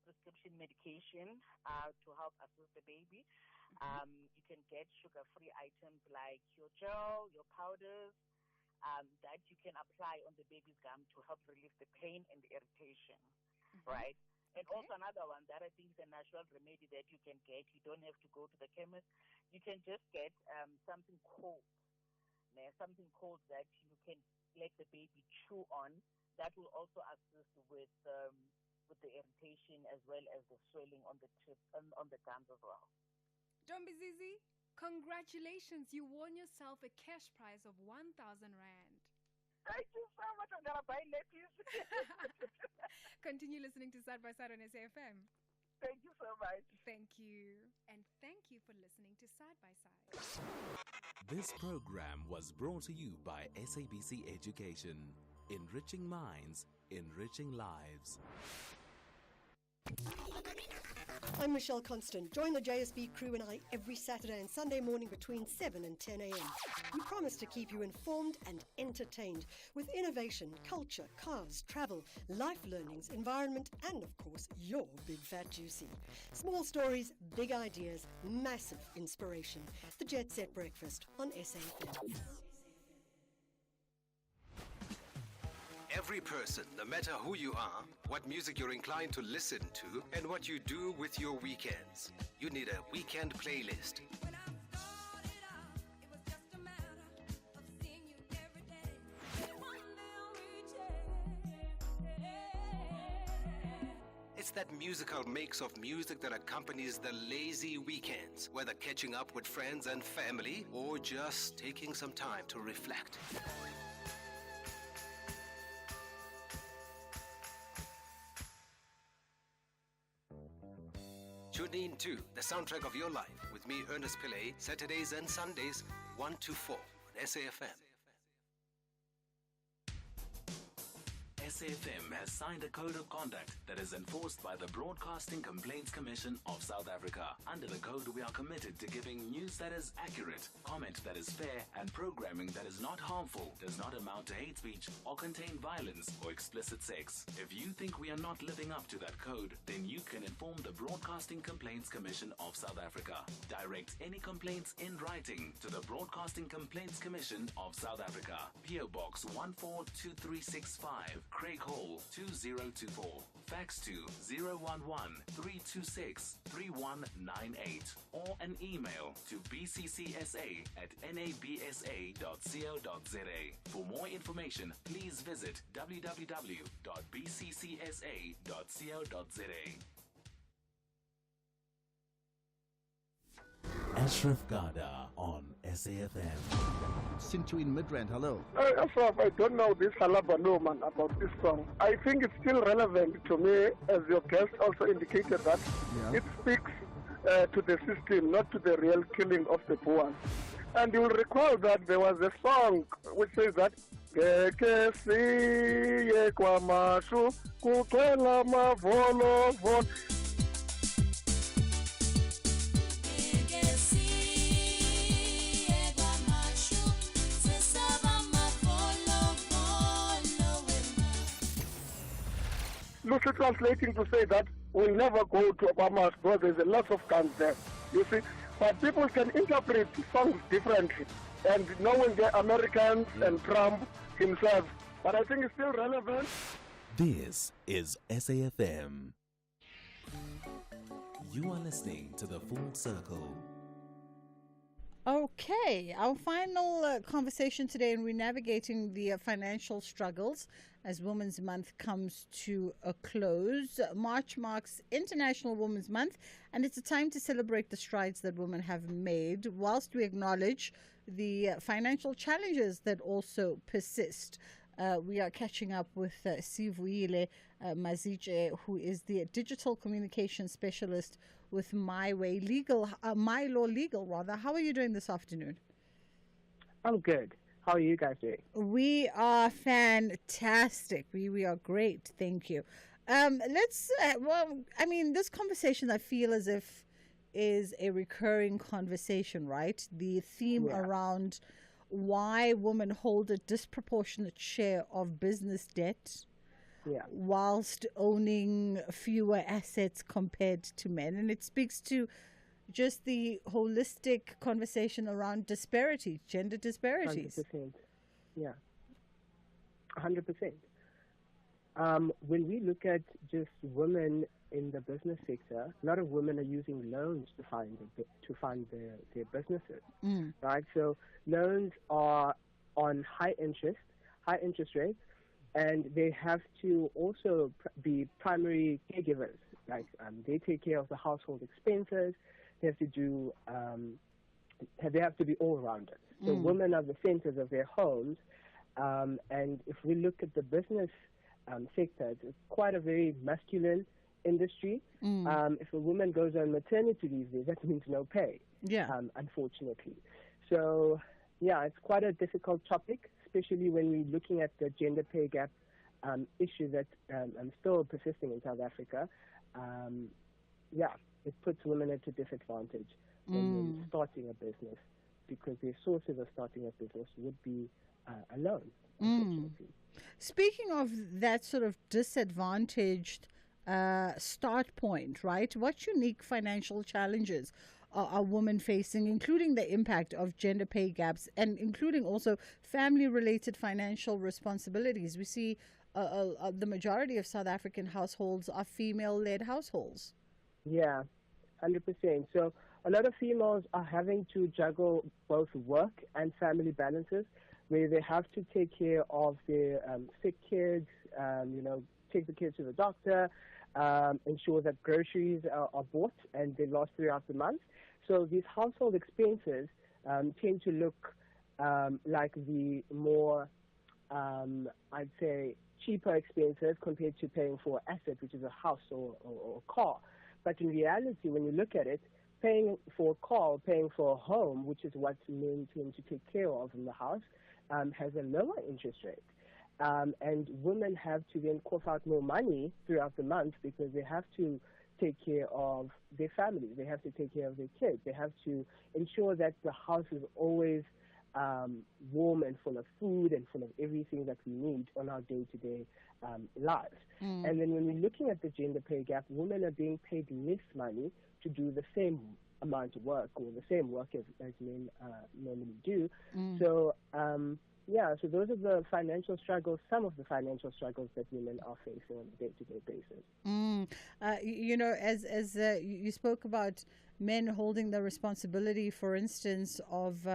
K: prescription medication to help assist the baby. You can get sugar-free items like your gel, your powders, that you can apply on the baby's gum to help relieve the pain and the irritation, right? And also another one that I think is a natural remedy that you can get. You don't have to go to the chemist. You can just get something cold. Something cold that you can let the baby chew on. That will also assist with the irritation as well as the swelling on the tip on the gums as well.
L: Zizi, congratulations. You won yourself a cash prize of 1,000 Rand.
K: Thank you so much. I'm going to buy lettuce.
L: Continue listening to Side by Side on SAFM.
K: Thank you so much.
L: Thank you. And thank you for listening to Side by Side.
W: This program was brought to you by SABC Education. Enriching minds, enriching lives.
N: I'm Michelle Constant. Join the JSB crew and I every Saturday and Sunday morning between 7 and 10 a.m. We promise to keep you informed and entertained with innovation, culture, cars, travel, life learnings, environment, and of course, your big fat juicy. Small stories, big ideas, massive inspiration. The Jet Set Breakfast on SAFM.
O: Every person, no matter who you are, what music you're inclined to listen to, and what you do with your weekends, you need a weekend playlist. It's that musical mix of music that accompanies the lazy weekends, whether catching up with friends and family or just taking some time to reflect. Tune in to The Soundtrack of Your Life with me, Ernest Pillay, Saturdays and Sundays, 1 to 4 on SAFM.
C: SAFM has signed a code of conduct that is enforced by the Broadcasting Complaints Commission of South Africa. Under the code, we are committed to giving news that is accurate, comment that is fair, and programming that is not harmful, does not amount to hate speech, or contain violence or explicit sex. If you think we are not living up to that code, then you can inform the Broadcasting Complaints Commission of South Africa. Direct any complaints in writing to the Broadcasting Complaints Commission of South Africa. PO Box 142365. Craig Hall 2024. Fax to 011-326-3198 or an email to bccsa@nabsa.co.za. For more information, please visit www.bccsa.co.za.
W: Ashraf Gada on SAFM.
U: Sintu in Midrand, hello.
V: Ashraf, I don't know this Halabano man about this song. I think it's still relevant to me, as your guest also indicated that it speaks to the system, not to the real killing of the Boers. And you'll recall that there was a song which says that Keke siye kwa mashu kukwela mavolo von. Loosely translating to say that we'll never go to Obama's because there's a lot of guns there, you see. But people can interpret songs differently, and knowing the Americans and Trump himself. But I think it's still relevant.
W: This is SAFM. You are listening to The Full Circle.
A: Okay, our final conversation today, and we're navigating the financial struggles as Women's Month comes to a close. March marks International Women's Month, and it's a time to celebrate the strides that women have made, whilst we acknowledge the financial challenges that also persist. We are catching up with Sivuile Mazije, who is the digital communication specialist with My Law Legal. How are you doing this afternoon?
P: I'm good. How are you guys doing?
A: We are fantastic. We are great. Thank you. This conversation, I feel as if, is a recurring conversation, right? The theme around why women hold a disproportionate share of business debt whilst owning fewer assets compared to men. And it speaks to just the holistic conversation around disparity, gender disparities.
P: 100%. Yeah. 100%. When we look at just women in the business sector, a lot of women are using loans to fund their businesses, right? So loans are on high interest rates, and they have to also be primary caregivers. Like they take care of the household expenses, They have to do. They have to be all-rounded. So women are the centers of their homes, and if we look at the business sector, it's quite a very masculine industry. If a woman goes on maternity leave, that means no pay. Unfortunately. So yeah, it's quite a difficult topic, especially when we're looking at the gender pay gap issue that still persisting in South Africa. It puts women at a disadvantage when they're starting a business, because their sources of starting a business would be alone, unfortunately.
A: Speaking of that sort of disadvantaged start point, right? What unique financial challenges are women facing, including the impact of gender pay gaps and including also family-related financial responsibilities? We see the majority of South African households are female-led households.
P: Yeah, 100%. So a lot of females are having to juggle both work and family balances, where they have to take care of their sick kids, take the kids to the doctor, ensure that groceries are bought and they last throughout the month. So these household expenses tend to look like the more, I'd say, cheaper expenses compared to paying for an asset, which is a house or a car. But in reality, when you look at it, paying for a car, paying for a home, which is what men tend to take care of in the house, has a lower interest rate. And women have to then cough out more money throughout the month because they have to take care of their families. They have to take care of their kids. They have to ensure that the house is always warm and full of food and full of everything that we need on our day-to-day lives. And then when we're looking at the gender pay gap, women are being paid less money to do the same amount of work or the same work as men normally do. So, so those are the financial struggles, some of the financial struggles that women are facing on a day-to-day basis.
A: As you spoke about men holding the responsibility, for instance, of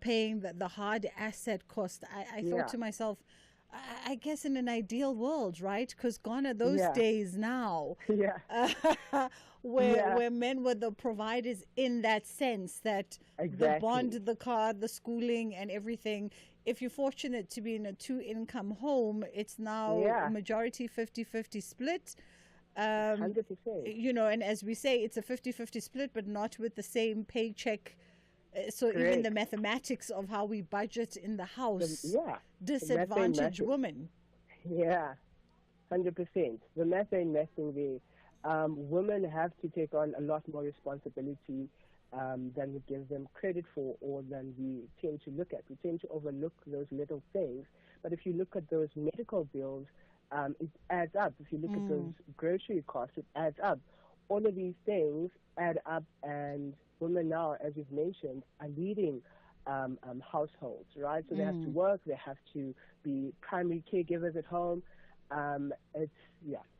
A: paying the hard asset cost, I thought to myself, I guess in an ideal world, right? Because gone are those days now. Where men were the providers in that sense, that the bond, the car, the schooling and everything. If you're fortunate to be in a two-income home, it's now a majority 50-50 split.
P: 100%.
A: And as we say, it's a 50-50 split, but not with the same paycheck. So even the mathematics of how we budget in the house disadvantage women.
P: Yeah, 100%. The math ain't messing there. Women have to take on a lot more responsibility than we give them credit for, or than we tend to look at. We tend to overlook those little things. But if you look at those medical bills, it adds up. If you look at those grocery costs, it adds up. All of these things add up, and women now, as you've mentioned, are leading households, right? So they have to work, they have to be primary caregivers at home.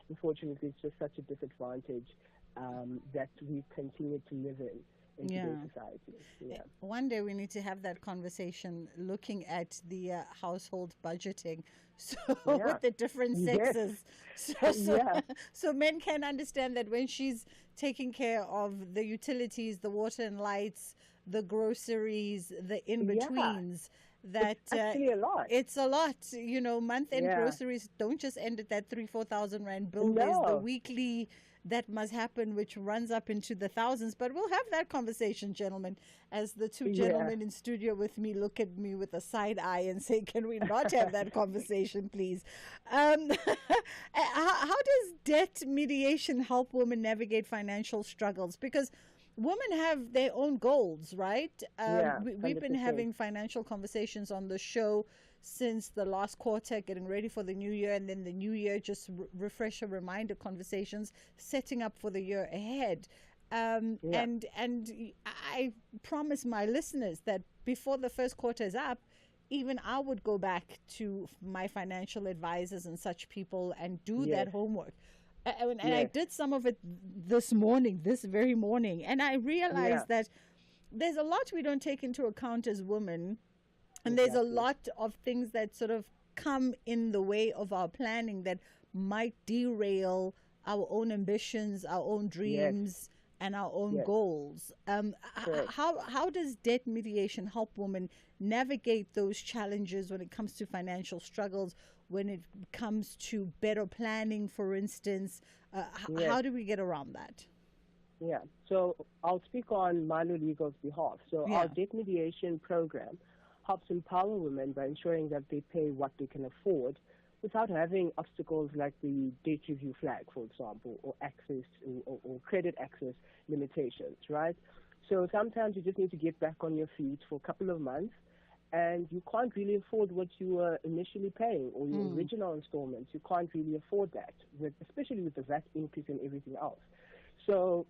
P: Unfortunately, it's just such a disadvantage that we continue to live in today's society.
A: One day we need to have that conversation looking at the household budgeting, so with the different sexes. So men can understand that when she's taking care of the utilities, the water and lights, the groceries, the in-betweens, that
P: it's actually a lot.
A: It's a lot. Month-end groceries don't just end at that 3,000-4,000 rand bill.
P: No.
A: There's the weekly that must happen, which runs up into the thousands. But we'll have that conversation, gentlemen, as the two gentlemen in studio with me look at me with a side eye and say, can we not have that conversation, please? How does debt mediation help women navigate financial struggles? Because women have their own goals, right? We've been having financial conversations on the show since the last quarter, getting ready for the new year, and then the new year, just refresher, reminder conversations, setting up for the year ahead. And I promise my listeners that before the first quarter is up, even I would go back to my financial advisors and such people and do that homework. And I did some of it this very morning, and I realized that there's a lot we don't take into account as women, and there's a lot of things that sort of come in the way of our planning that might derail our own ambitions, our own dreams, and our own
P: Yes.
A: goals.
P: Correct.
A: How does debt mediation help women navigate those challenges when it comes to financial struggles, when it comes to better planning, for instance?
P: Yes.
A: How do we get around that?
P: Yeah. So I'll speak on Milo Legal's behalf. So
A: Yeah.
P: our debt mediation program helps empower women by ensuring that they pay what they can afford without having obstacles like the debt review flag, for example, or access or credit access limitations, right? So sometimes you just need to get back on your feet for a couple of months, and you can't really afford what you were initially paying or your original installments. You can't really afford that, especially with the VAT increase and everything else. So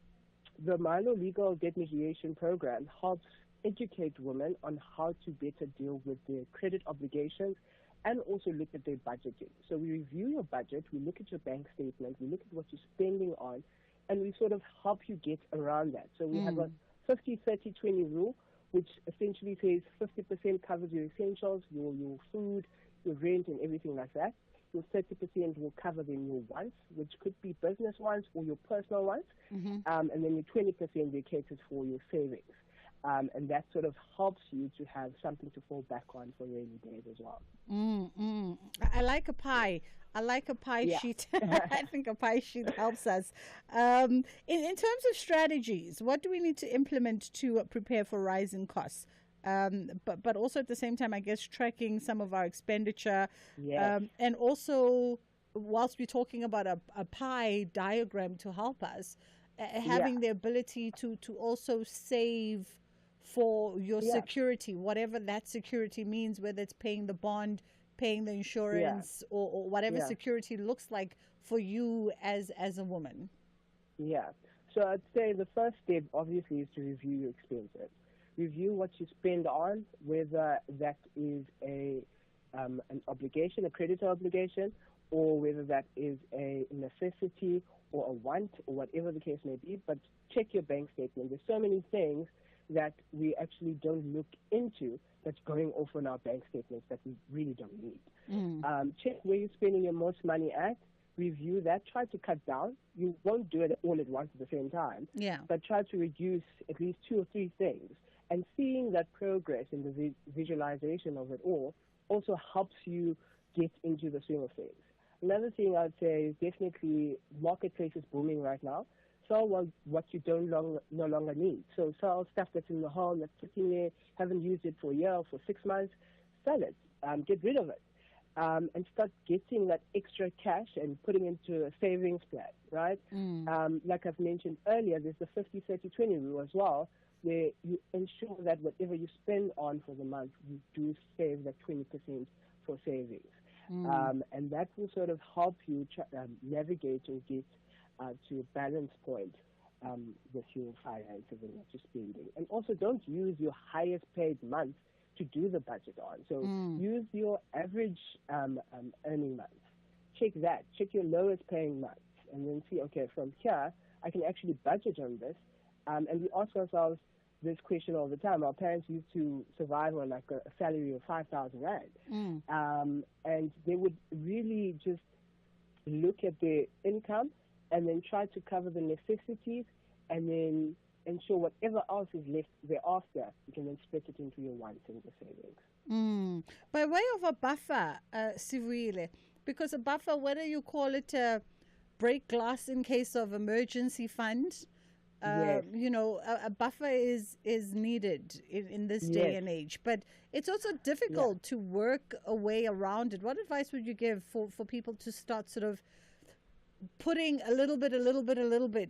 P: the Milo Legal Debt Mediation Program helps educate women on how to better deal with their credit obligations and also look at their budgeting. So we review your budget, we look at your bank statement, we look at what you're spending on, and we sort of help you get around that. So we have a 50-30-20 rule, which essentially says 50% covers your essentials, your food, your rent, and everything like that. Your 30% will cover then your wants, which could be business wants or your personal wants, and then your 20% they caters for your savings. And that sort of helps you to have something to fall back on for rainy days as well.
A: I like a pie. I like a pie
P: Yeah.
A: sheet. I think a pie sheet helps us. In terms of strategies, what do we need to implement to prepare for rising costs? But also at the same time, I guess, tracking some of our expenditure.
P: Yes.
A: And also, whilst we're talking about a pie diagram to help us, having the ability to also save for your security, whatever that security means, whether it's paying the bond, paying the insurance, or whatever security looks like for you as a woman.
P: Yeah. So I'd say the first step, obviously, is to review your expenses. Review what you spend on, whether that is an obligation, a creditor obligation, or whether that is a necessity or a want, or whatever the case may be. But check your bank statement. There's so many things that we actually don't look into that's going off on our bank statements that we really don't need. Check where you're spending your most money at. Review that. Try to cut down. You won't do it all at once at the same time.
A: Yeah.
P: But try to reduce at least 2 or 3 things. And seeing that progress and the visualization of it all also helps you get into the swing of things. Another thing I'd say is definitely marketplace is booming right now. Sell what you no longer need. So sell stuff that's in the home, that's sitting there, haven't used it for a year or for 6 months. Sell it. Get rid of it. And start getting that extra cash and putting into a savings plan, right? Like I've mentioned earlier, there's the 50-30-20 rule as well, where you ensure that whatever you spend on for the month, you do save that 20% for savings. And that will sort of help you navigate or get to a balance point with your finances and what you're spending. And also don't use your highest paid month to do the budget on. So use your average earning month. Check that. Check your lowest paying month. And then see, okay, from here, I can actually budget on this. And we ask ourselves this question all the time. Our parents used to survive on like a salary of 5,000 Rand. And they would really just look at their income and then try to cover the necessities and then ensure whatever else is left thereafter, you can then split it into your wants and your savings.
A: By way of a buffer, Sivuile, because a buffer, whether you call it a break glass in case of emergency fund, you know, a buffer is needed in this day and age. But it's also difficult to work a way around it. What advice would you give for people to start sort of putting a little bit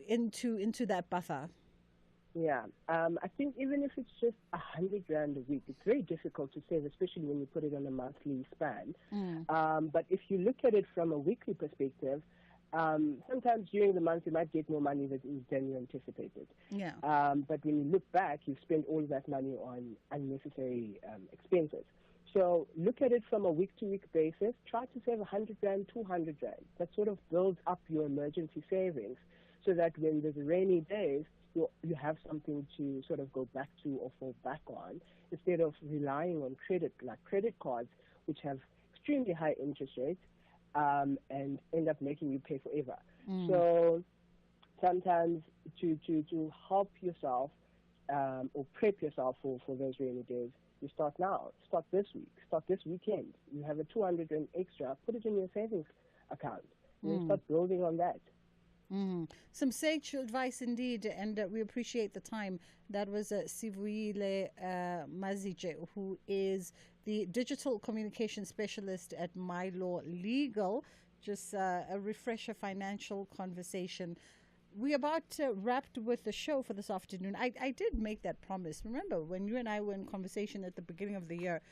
A: into that buffer?
P: Yeah, I think even if it's just 100 Rand a week, it's very difficult to save, especially when you put it on a monthly span. But if you look at it from a weekly perspective, sometimes during the month you might get more money than you anticipated.
A: Yeah.
P: But when you look back, you've spent all that money on unnecessary expenses. So look at it from a week-to-week basis. Try to save 100 Rand, 200 Rand. That sort of builds up your emergency savings so that when there's rainy days, you have something to sort of go back to or fall back on instead of relying on credit, like credit cards, which have extremely high interest rates and end up making you pay forever. So sometimes to help yourself or prep yourself for those rainy days, you start now. Start this week. Start this weekend. You have a 200 Rand extra, put it in your savings account. And start building on that.
A: Some sage advice indeed, and we appreciate the time. That was Sivuile Mazije, who is the digital communication specialist at My Law Legal. Just a refresher financial conversation. We're about wrapped with the show for this afternoon. I did make that promise. Remember when you and I were in conversation at the beginning of the year,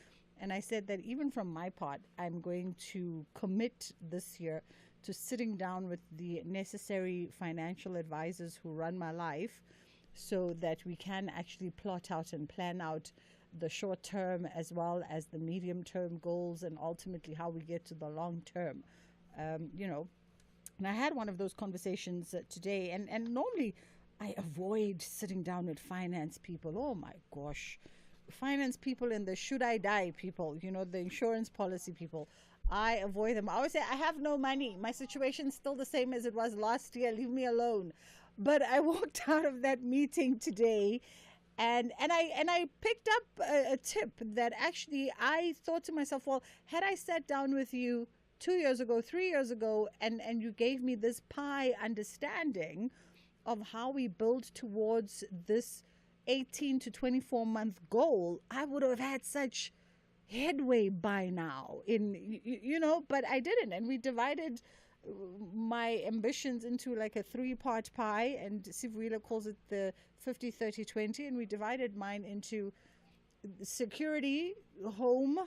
A: and I said that even from my part, I'm going to commit this year to sitting down with the necessary financial advisors who run my life so that we can actually plot out and plan out the short term as well as the medium term goals and ultimately how we get to the long term. And I had one of those conversations today, and normally I avoid sitting down with finance people. Oh my gosh. Finance people and the should I die people, the insurance policy people. I avoid them. I always say, I have no money. My situation's still the same as it was last year. Leave me alone. But I walked out of that meeting today and I picked up a tip that actually I thought to myself, well, had I sat down with you 2 years ago, 3 years ago, and you gave me this pie understanding of how we build towards this 18 to 24 month goal, I would have had such headway by now but I didn't. And we divided my ambitions into like a 3-part pie, and Sivuila calls it the 50-30-20, and we divided mine into security, home,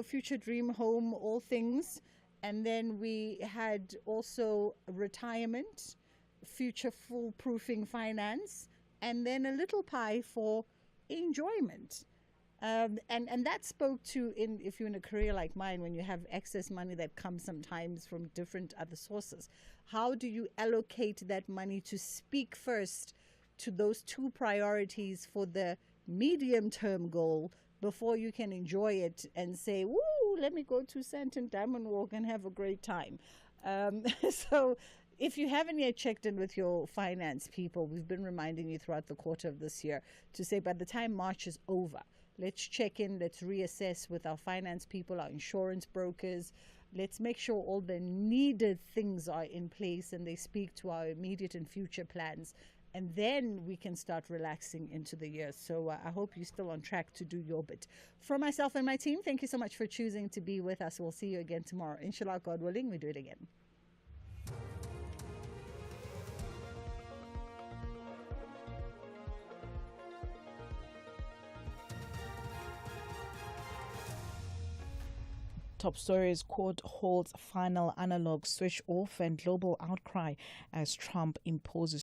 A: future dream home, all things. And then we had also retirement, future foolproofing finance, and then a little pie for enjoyment. And that spoke to, if you're in a career like mine, when you have excess money that comes sometimes from different other sources, how do you allocate that money to speak first to those two priorities for the medium-term goal before you can enjoy it and say, woo, let me go to Santon Diamond Walk and have a great time. So if you haven't yet checked in with your finance people, we've been reminding you throughout the quarter of this year to say by the time March is over, let's check in, let's reassess with our finance people, our insurance brokers. Let's make sure all the needed things are in place and they speak to our immediate and future plans. And then we can start relaxing into the year. So I hope you're still on track to do your bit. From myself and my team, thank you so much for choosing to be with us. We'll see you again tomorrow. Inshallah, God willing, we do it again.
E: Top stories: court holds final analog switch off and global outcry as Trump imposes